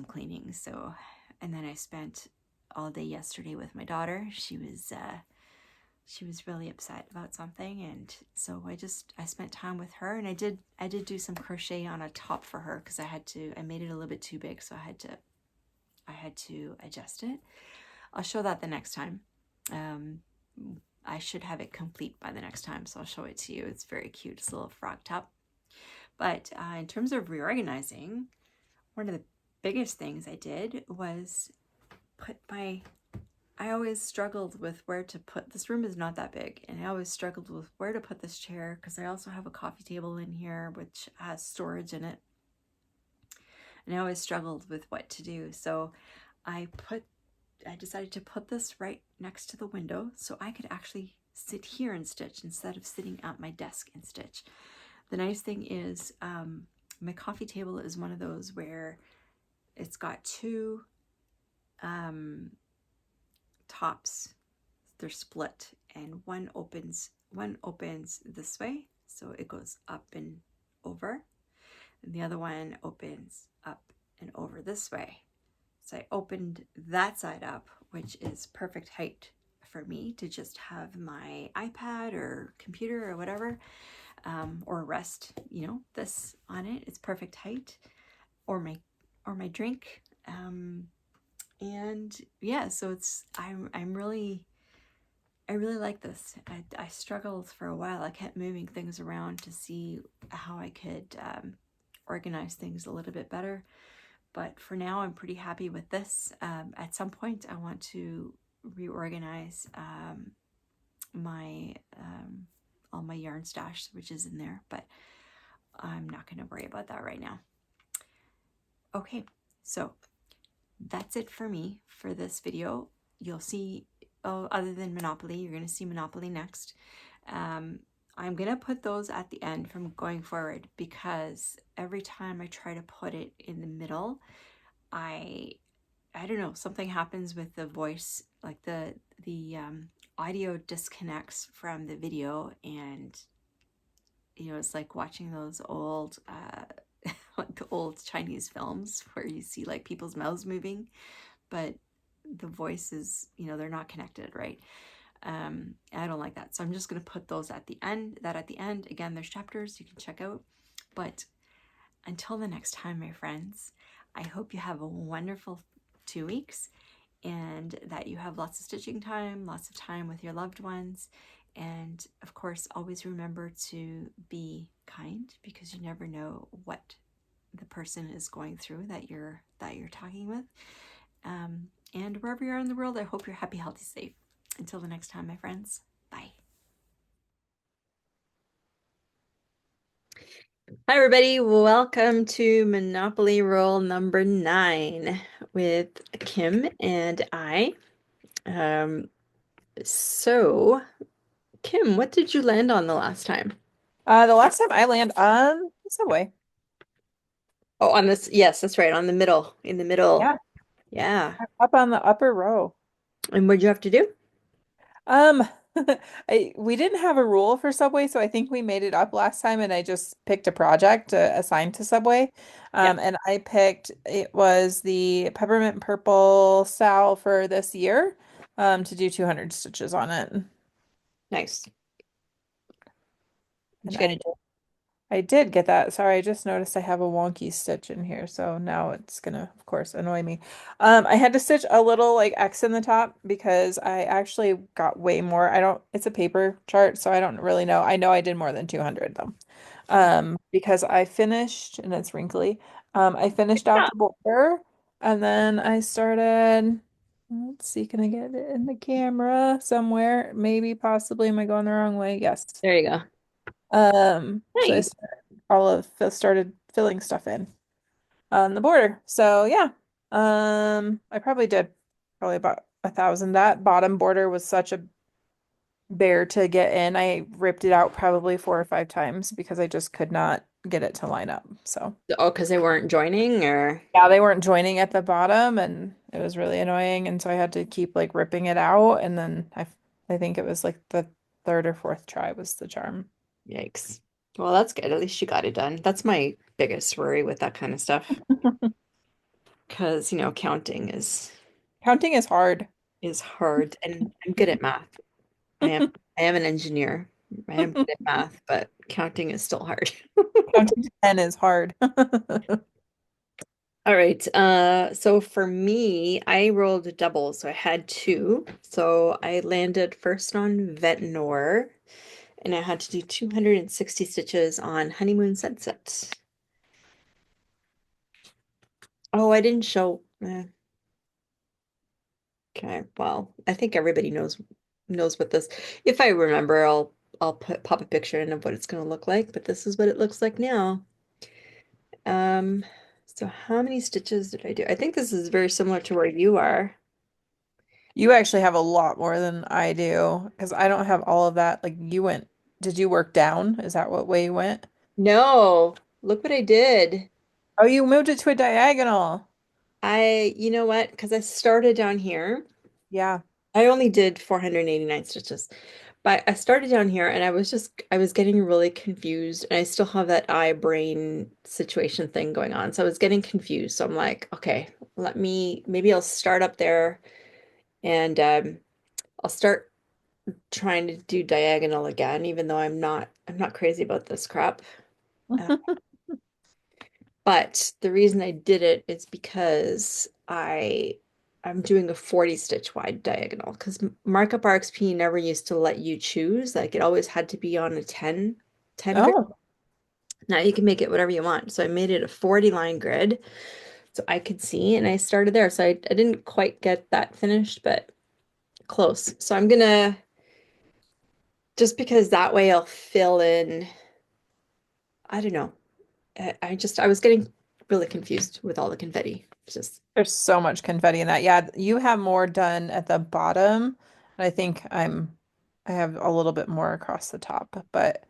cleaning. So, and then I spent all day yesterday with my daughter. She was really upset about something, and so I spent time with her, and I did do some crochet on a top for her because I made it a little bit too big, so I had to adjust it. I'll show that the next time. I should have it complete by the next time, so I'll show it to you. It's very cute. It's a little frog top. But in terms of reorganizing, one of the biggest things I did was I always struggled with where to put, this room is not that big, and I always struggled with where to put this chair because I also have a coffee table in here which has storage in it, and I always struggled with what to do. So I decided to put this right next to the window so I could actually sit here and stitch instead of sitting at my desk and stitch. The nice thing is my coffee table is one of those where it's got two tops. They're split, and one opens this way, so it goes up and over, and the other one opens up and over this way. So I opened that side up, which is perfect height for me to just have my iPad or computer or whatever, or rest, this on it. It's perfect height, or my drink. And yeah, so I really like this. I struggled for a while. I kept moving things around to see how I could organize things a little bit better. But for now, I'm pretty happy with this. At some point, I want to reorganize all my yarn stash, which is in there, but I'm not going to worry about that right now. Okay, so that's it for me for this video. You'll see, other than Monopoly, you're going to see Monopoly next. I'm going to put those at the end from going forward, because every time I try to put it in the middle, I don't know, something happens with the voice, like the audio disconnects from the video, and it's like watching those old like the old Chinese films where you see like people's mouths moving, but the voices, they're not connected, right? I don't like that. So I'm just going to put those at the end, Again, there's chapters you can check out. But until the next time, my friends, I hope you have a wonderful 2 weeks, and that you have lots of stitching time, lots of time with your loved ones. And of course, always remember to be kind, because you never know what the person is going through that you're talking with. And wherever you are in the world, I hope you're happy, healthy, safe. Until the next time, my friends, bye. Hi, everybody. Welcome to Monopoly roll number 9 with Kim and I. So, Kim, what did you land on the last time? The last time I land on the subway. Oh, on this. Yes, that's right. On the middle. In the middle. Yeah, Yeah. I'm up on the upper row. And what'd you have to do? Um, we didn't have a rule for Subway, so I think we made it up last time, and I just picked a project assigned to Subway. Yeah, And I picked it was the peppermint purple sal for this year, to do 200 stitches on it. nice. Did And you get it? I did get that. Sorry, I just noticed I have a wonky stitch in here, so now it's gonna, of course, annoy me. I had to stitch a little like X in the top because I actually got way more. I don't, it's a paper chart, so I don't really know. I know I did more than 200 though. Because I finished, and it's wrinkly. I finished out Yeah. the border, and then I started, let's see, can I get it in the camera somewhere? Maybe, possibly, am I going the wrong way? Yes. There you go. So I Nice. started filling stuff in on the border. So yeah, I probably did probably about 1,000. That bottom border was such a bear to get in. I ripped it out probably 4 or 5 times because I just could not get it to line up. So Oh, because they weren't joining, or yeah, they weren't joining at the bottom, and it was really annoying. And so I had to keep like ripping it out, and then I think it was like the third or fourth try was the charm. yikes. Well, that's good. At least you got it done. That's my biggest worry with that kind of stuff. Because, counting Counting is hard. is hard, and I'm good at math. I am I am an engineer. I am good at math, but counting is still hard. Counting to 10 is hard. All right. So for me, I rolled a double, so I had two. So I landed first on Vetinor, and I had to do 260 stitches on Honeymoon Sunset. Oh, I didn't show. Okay, well, I think everybody knows what this. If I remember, I'll pop a picture in of what it's going to look like. But this is what it looks like now. Um, so how many stitches did I do? I think this is very similar to where you are. You actually have a lot more than I do because I don't have all of that. Did you work down? Is that what way you went? No, look what I did. Oh, you moved it to a diagonal. You know what? Because I started down here. Yeah. I only did 489 stitches, but I started down here and I was getting really confused. And I still have that eye brain situation thing going on. So I was getting confused. So I'm like, okay, maybe I'll start up there and I'll start trying to do diagonal again, even though I'm not crazy about this crap. Uh, But the reason I did it is because I'm doing a 40 stitch wide diagonal because Markup RXP never used to let you choose. Like it always had to be on a ten grid. Oh, Now you can make it whatever you want. So I made it a 40 line grid so I could see and I started there. So I didn't quite get that finished, but close. So I'm gonna just because that way I'll fill in, I don't know. I was getting really confused with all the confetti. It's just there's so much confetti in that. Yeah, you have more done at the bottom. And I have a little bit more across the top, but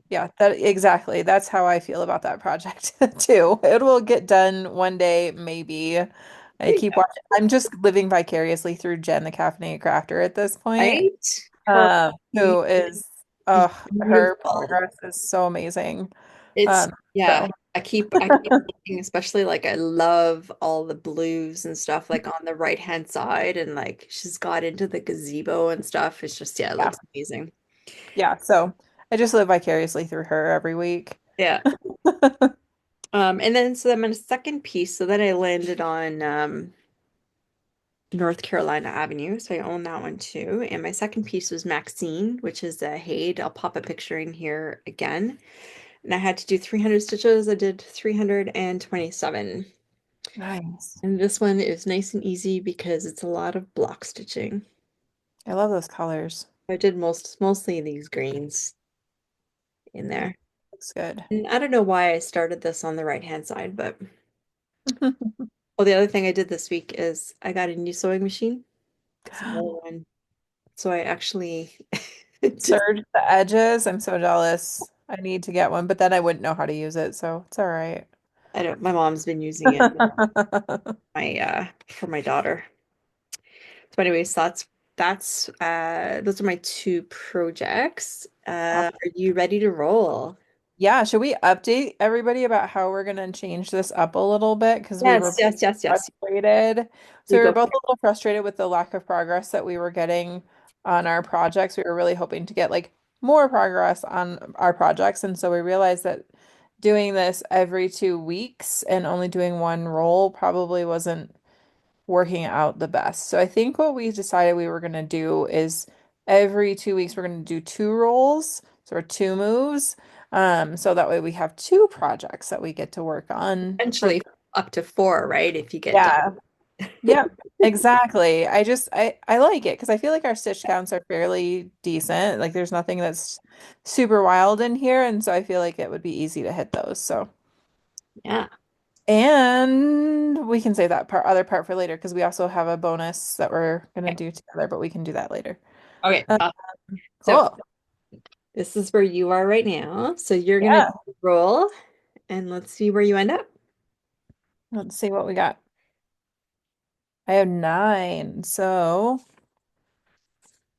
yeah, that exactly. That's how I feel about that project too. It will get done one day, maybe. I keep watching. I'm just living vicariously through Jen, the caffeinated crafter at this point. right? Her Who is her beautiful. progress is so amazing. It's Um, yeah. so I keep thinking, especially like I love all the blues and stuff like on the right hand side and like she's got into the gazebo and stuff. It's just yeah, it yeah, looks amazing. yeah. So I just live vicariously through her every week. Yeah. And then so I'm on a second piece. So then I landed on North Carolina Avenue. So I own that one too. And my second piece was Maxine, which is a Haid. I'll pop a picture in here again. And I had to do 300 stitches. I did 327. Nice. And this one is nice and easy because it's a lot of block stitching. I love those colors. I did mostly these greens in there. Looks good. And I don't know why I started this on the right hand side, but well, the other thing I did this week is I got a new sewing machine because my other one. So I actually just Serge the edges. I'm so jealous. I need to get one, but then I wouldn't know how to use it, so it's all right. I don't my mom's been using it my for my daughter. So anyways, that's that's those are my two projects. Awesome. Are you ready to roll? Yeah, should we update everybody about how we're going to change this up a little bit? Because we were Yes, yes, yes, yes. frustrated. So You we were go both for a little frustrated with the lack of progress that we were getting on our projects. We were really hoping to get like more progress on our projects. And so we realized that doing this every 2 weeks and only doing one role probably wasn't working out the best. So I think what we decided we were going to do is every 2 weeks we're going to do two rolls, so two moves. So that way we have two projects that we get to work on for eventually up to four, right? If you get done. yeah. Yep. Exactly. I like it because I feel like our stitch counts are fairly decent. Like there's nothing that's super wild in here, and so I feel like it would be easy to hit those. So Yeah. and we can save that other part for later because we also have a bonus that we're gonna Okay. do together, but we can do that later. Okay. Uh, So cool. this is where you are right now. So you're gonna Yeah. roll, and let's see where you end up. Let's see what we got. I have 9. So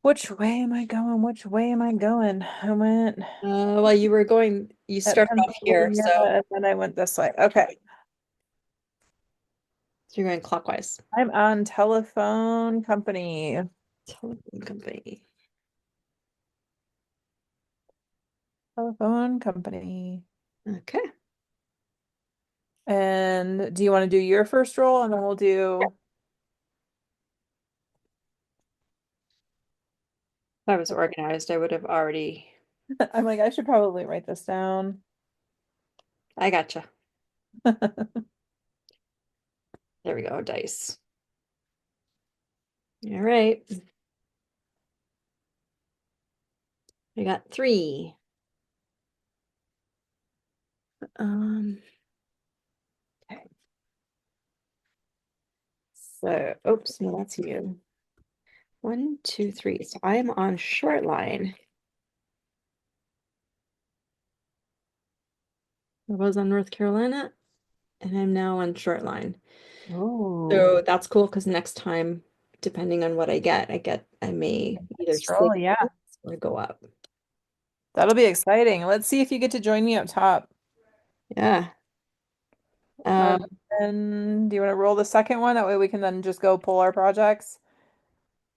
which way am I going? Which way am I going? I went Well, you at started off here, Pennsylvania so and then I went this way. Okay. you're going clockwise. I'm on telephone company. Telephone company. Telephone company. Okay. And do you want to do your first roll and then we'll do If I was organized, I would have already. I'm like, I should probably write this down. I gotcha. There we go, dice. All right. I got 3. Um, okay. So, oops, no, that's you. 1, 2, 3. So I am on short line. I was on North Carolina, and I'm now on short line. Oh, So that's cool because next time, depending on what I may either next stay roll, yeah. or go up. That'll be exciting. Let's see if you get to join me up top. Yeah. Um, And do you want to roll the second one? That way we can then just go pull our projects.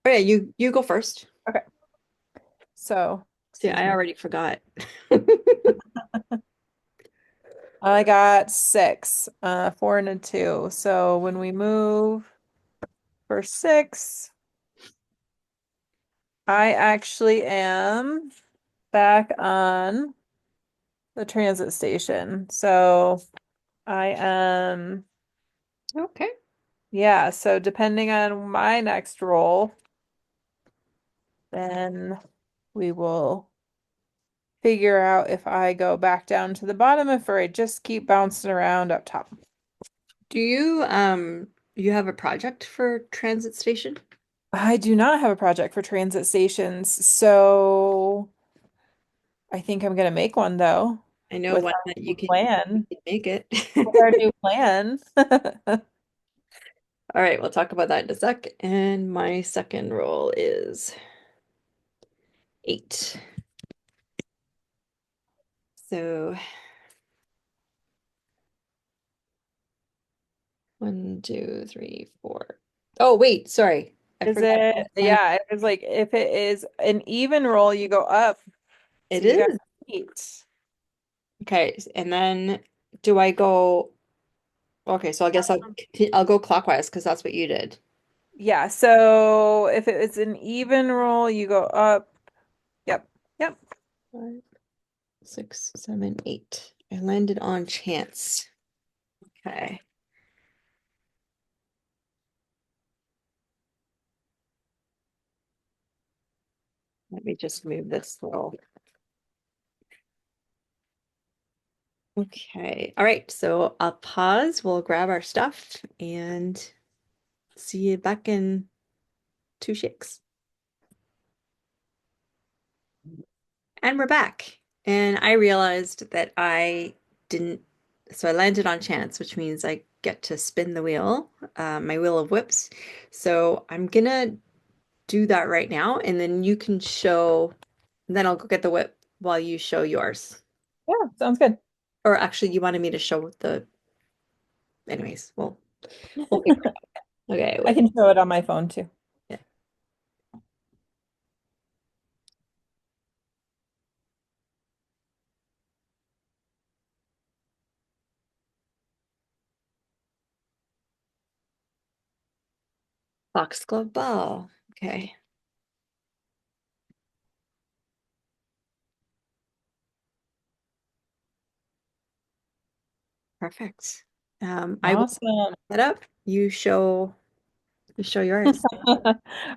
oh yeah, you go first. Okay. So, See, excuse I me. already forgot. I got 6, 4 and a 2. So when we move for 6, I actually am back on the transit station. So I am, Okay. yeah. So depending on my next roll, then we will figure out if I go back down to the bottom, if I just keep bouncing around up top. Do you have a project for transit station? I do not have a project for transit stations, so I think I'm gonna make one though I know with one our that new plan. you can make it. With our new plan. All right, we'll talk about that in a sec. And my second roll is 8. So 1, 2, 3, 4. Oh, wait, sorry. I Is forgot. it? Yeah, it was like if it is an even roll, you go up. So It you got is. 8. Okay, and then do I go? Okay, so I guess I'll go clockwise because that's what you did. Yeah, so if it's an even roll, you go up. Yep. Yep. 5, 6, 7, 8. I landed on chance. Okay. Let me just move this roll. Okay. All right. So I'll pause. We'll grab our stuff and see you back in 2 shakes. And we're back. And I realized that I didn't, so I landed on chance, which means I get to spin the wheel, my wheel of whips. So I'm gonna do that right now, and then you can show, then I'll go get the whip while you show yours. Yeah, sounds good. Or actually, you wanted me to show the, anyways, we'll figure it out. Okay, I wait. can show it on my phone too. Yeah. Foxglove ball. Okay, perfect. I will Awesome. set up. You show yours.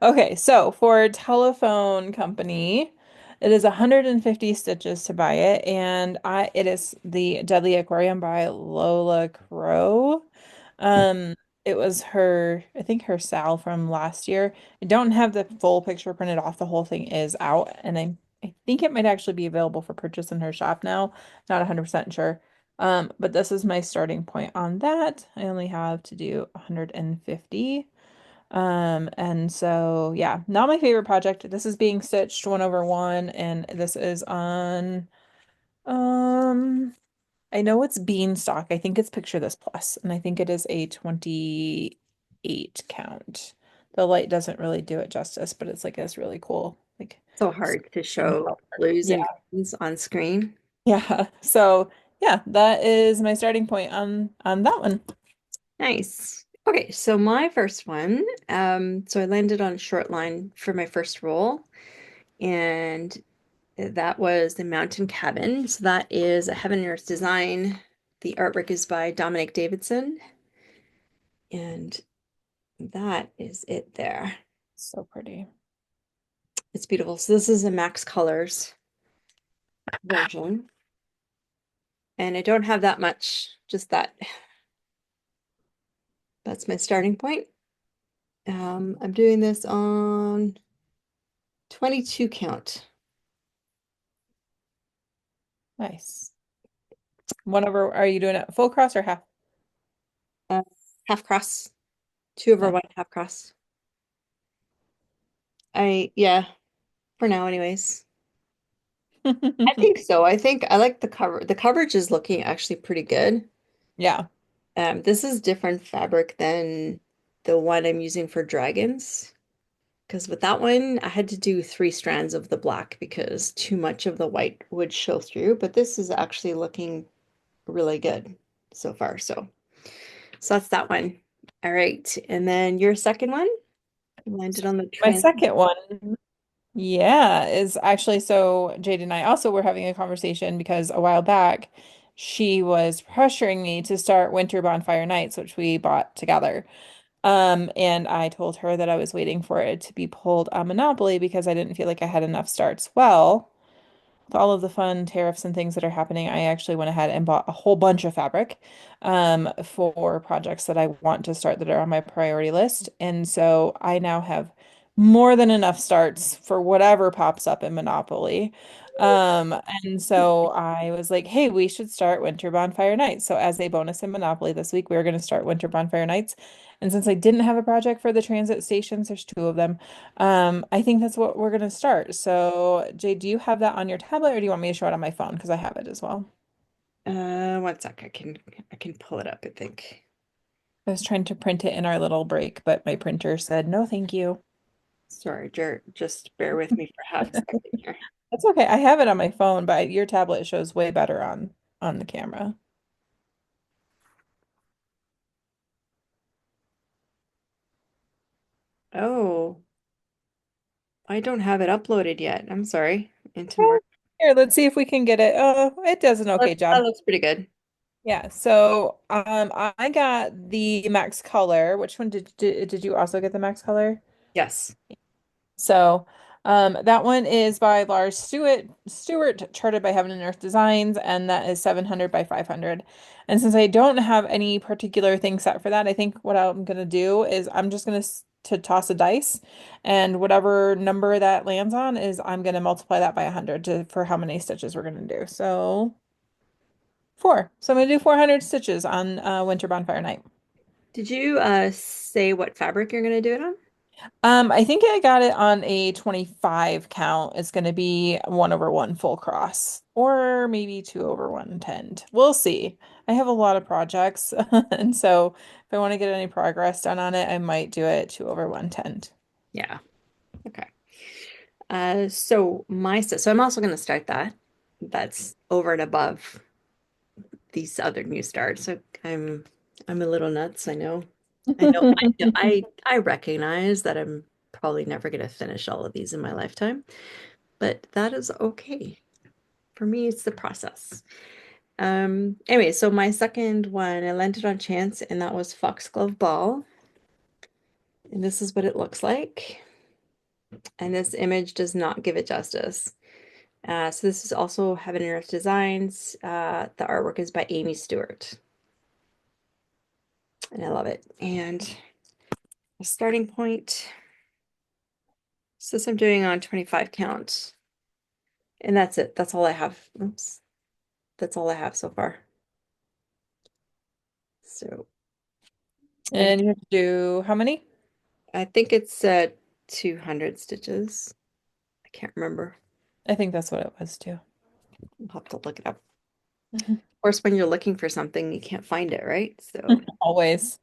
Okay, so for telephone company, it is 150 stitches to buy it, and I it is the Deadly Aquarium by Lola Crow. Um, it was her, I think her Sal from last year. I don't have the full picture printed off. The whole thing is out, and I think it might actually be available for purchase in her shop now. Not 100% sure. But this is my starting point on that. I only have to do 150. And so yeah, not my favorite project. This is being stitched 1/1, and this is on um I know it's Beanstalk. I think it's Picture This Plus, and I think it is a 28 count. The light doesn't really do it justice, but it's like this really cool, like So hard to skin show color. blues Yeah. and greens on screen. Yeah. So yeah, that is my starting point on that one. Nice. Okay, so my first one, so I landed on a short line for my first roll, and that was the Mountain Cabin. So that is a Heaven and Earth design. The artwork is by Dominic Davidson, and that is it there. So pretty. It's beautiful. So this is a Max Colors version, and I don't have that much, just that. That's my starting point. I'm doing this on 22 count. Nice. Are you doing it full cross or half? Uh, Half cross, 2/1 half cross. Yeah, for now, anyways. I Nice. think so. I think I like the cover. The coverage is looking actually pretty good. Yeah. This is different fabric than the one I'm using for dragons. Because with that one, I had to do 3 strands of the black because too much of the white would show through. But this is actually looking really good so far. So that's that one. All right. And then your second one landed on the My trans. second one, yeah, is actually so Jade and I also were having a conversation because a while back she was pressuring me to start Winter Bonfire Nights, which we bought together. And I told her that I was waiting for it to be pulled on Monopoly because I didn't feel like I had enough starts. Well, with all of the fun tariffs and things that are happening, I actually went ahead and bought a whole bunch of fabric for projects that I want to start that are on my priority list. And so I now have more than enough starts for whatever pops up in Monopoly. Um, and so I was like, hey, we should start Winter Bonfire Nights. So as a bonus in Monopoly this week, we're going to start Winter Bonfire Nights. And since I didn't have a project for the transit stations, there's 2 of them. I think that's what we're gonna start. So, Jay, do you have that on your tablet or do you want me to show it on my phone? Because I have it as well. One sec. I can pull it up, I think. I was trying to print it in our little break, but my printer said no, thank you. Sorry, just bear with me for half a second here. That's okay. I have it on my phone, but your tablet shows way better on the camera. Oh, I don't have it uploaded yet. I'm sorry. Into Okay. Mark. Here, let's see if we can get it. Oh, it does an That, okay that job. looks pretty good. Yeah, so I got the Max Color. Which one did you also get the Max Color? Yes. So that one is by Lars Stewart, charted by Heaven and Earth Designs, and that is 700 by 500. And since I don't have any particular thing set for that, I think what I'm gonna do is I'm just gonna to toss a dice, and whatever number that lands on is I'm gonna multiply that by 100 for how many stitches we're gonna do. So 4. So I'm gonna do 400 stitches on Winter Bonfire Night. Did you say what fabric you're gonna do it on? I think I got it on a 25 count. It's going to be 1/1 full cross or maybe 2/1 tend. We'll see. I have a lot of projects. And so if I want to get any progress done on it, I might do it 2/1 tend. Yeah. Okay. So I'm also going to start that. That's over and above these other new starts. So I'm a little nuts. I know. I recognize that I'm probably never going to finish all of these in my lifetime, but that is okay. For me, it's the process. Anyway, so my second one, I landed on chance, and that was Foxglove Ball. And this is what it looks like. And this image does not give it justice. So this is also Heaven and Earth Designs. The artwork is by Amy Stewart. And I love it. And a starting point. So this I'm doing on 25 count. And that's it. That's all I have. Oops. That's all I have so far. So And you have to do how many? I think it's 200 stitches. I can't remember. I think that's what it was too. I'll have to look it up. Of course, when you're looking for something, you can't find it, right? So, Always.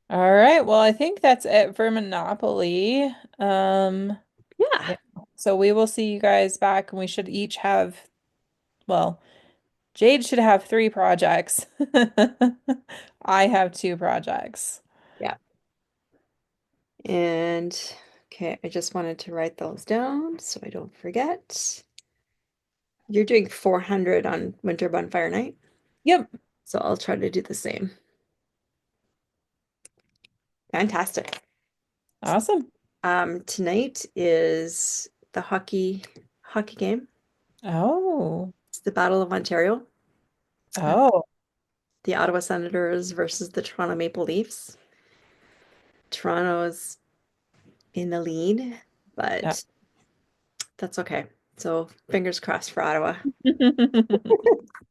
All right. Well, I think that's it for Monopoly. yeah, Yeah. So we will see you guys back, and we should each have, well, Jade should have 3 projects. I have 2 projects. yeah. And okay, I just wanted to write those down so I don't forget. You're doing 400 on Winter Bonfire Night, Yep. so I'll try to do the same. Fantastic. Awesome. Tonight is the hockey game. Oh. It's the Battle of Ontario. Uh, Oh. the Ottawa Senators versus the Toronto Maple Leafs. Toronto's in the lead, Yeah. but that's okay. So fingers crossed for Ottawa.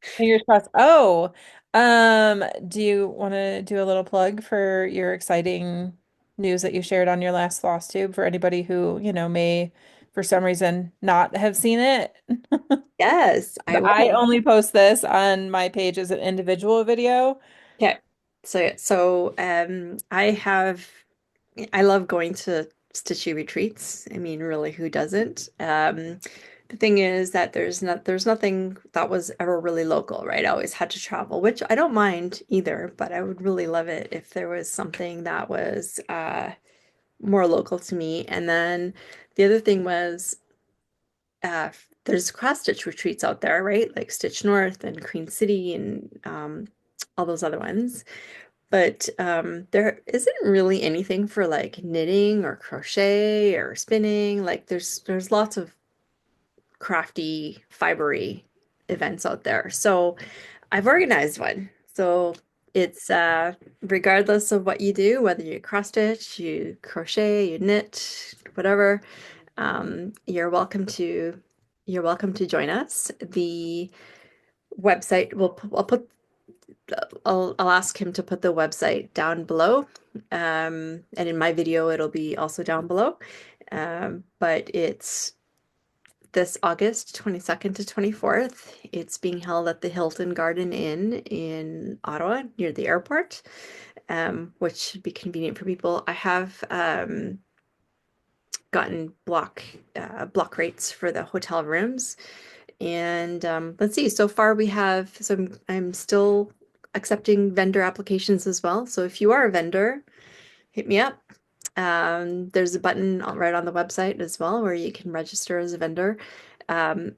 Fingers crossed. Oh, do you want to do a little plug for your exciting news that you shared on your last Flosstube for anybody who, may for some reason not have seen it? Yes, I I will. only post this on my page as an individual video. Okay. So I love going to stitchy retreats. I mean, really, who doesn't? The thing is that there's nothing that was ever really local, right? I always had to travel, which I don't mind either, but I would really love it if there was something that was more local to me. And then the other thing was there's cross stitch retreats out there, right? Like Stitch North and Queen City and all those other ones. But there isn't really anything for like knitting or crochet or spinning. Like there's lots of crafty, fibery events out there. So I've organized one. So it's regardless of what you do, whether you cross stitch, you crochet, you knit, whatever, you're welcome to join us. The website I'll ask him to put the website down below. And in my video it'll be also down below. But it's this August 22nd to 24th. It's being held at the Hilton Garden Inn in Ottawa near the airport, which should be convenient for people. I have gotten block rates for the hotel rooms. And let's see, so far we have, so I'm still accepting vendor applications as well. So if you are a vendor, hit me up. There's a button right on the website as well where you can register as a vendor.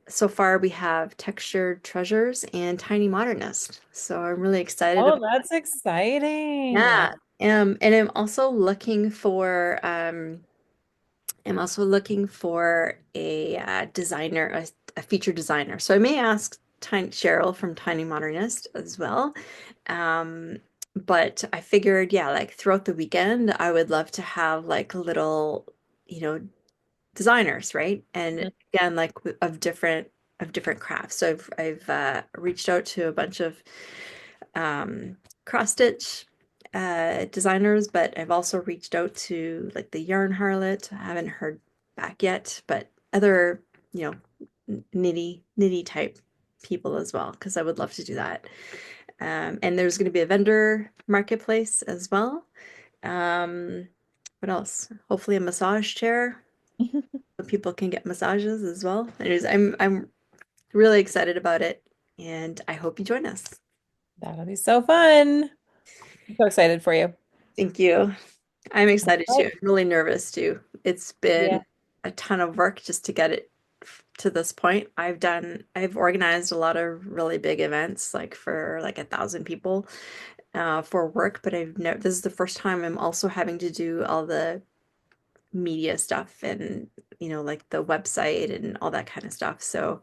So far we have Textured Treasures and Tiny Modernist. So I'm really excited Oh, about, that's exciting. yeah. And I'm also looking for a designer, a feature designer. So I may ask Cheryl from Tiny Modernist as well. Um, but I figured, yeah, like throughout the weekend, I would love to have like little, you know, designers, right? And again, like of different crafts. So I've reached out to a bunch of cross stitch designers, but I've also reached out to like the Yarn Harlot. I haven't heard back yet, but other, you know, nitty type people as well, because I would love to do that. And there's going to be a vendor marketplace as well. Um, what else? Hopefully a massage chair so people can get massages as well. Anyways, I'm really excited about it, and I hope you join us. That'll be so fun. I'm so excited for you. Thank you. I'm excited too. Right. I'm really nervous too. It's been Yeah. a ton of work just to get it to this point. I've organized a lot of really big events, like for like 1,000 people for work, but I've never, this is the first time I'm also having to do all the media stuff and, you know, like the website and all that kind of stuff. So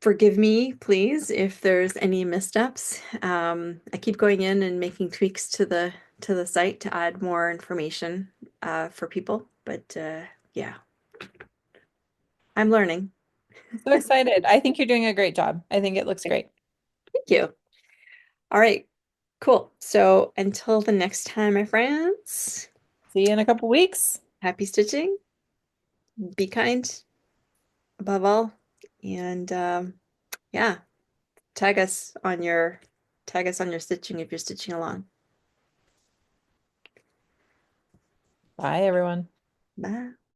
forgive me, please, if there's any missteps. I keep going in and making tweaks to the site to add more information for people. But yeah, I'm learning. So excited. I think you're doing a great job. I think it looks Thank great. you. All right, cool. So until the next time, my friends, See you in a couple weeks. happy stitching. Be kind above all, and yeah, tag us on your stitching if you're stitching along. Bye, everyone. Bye.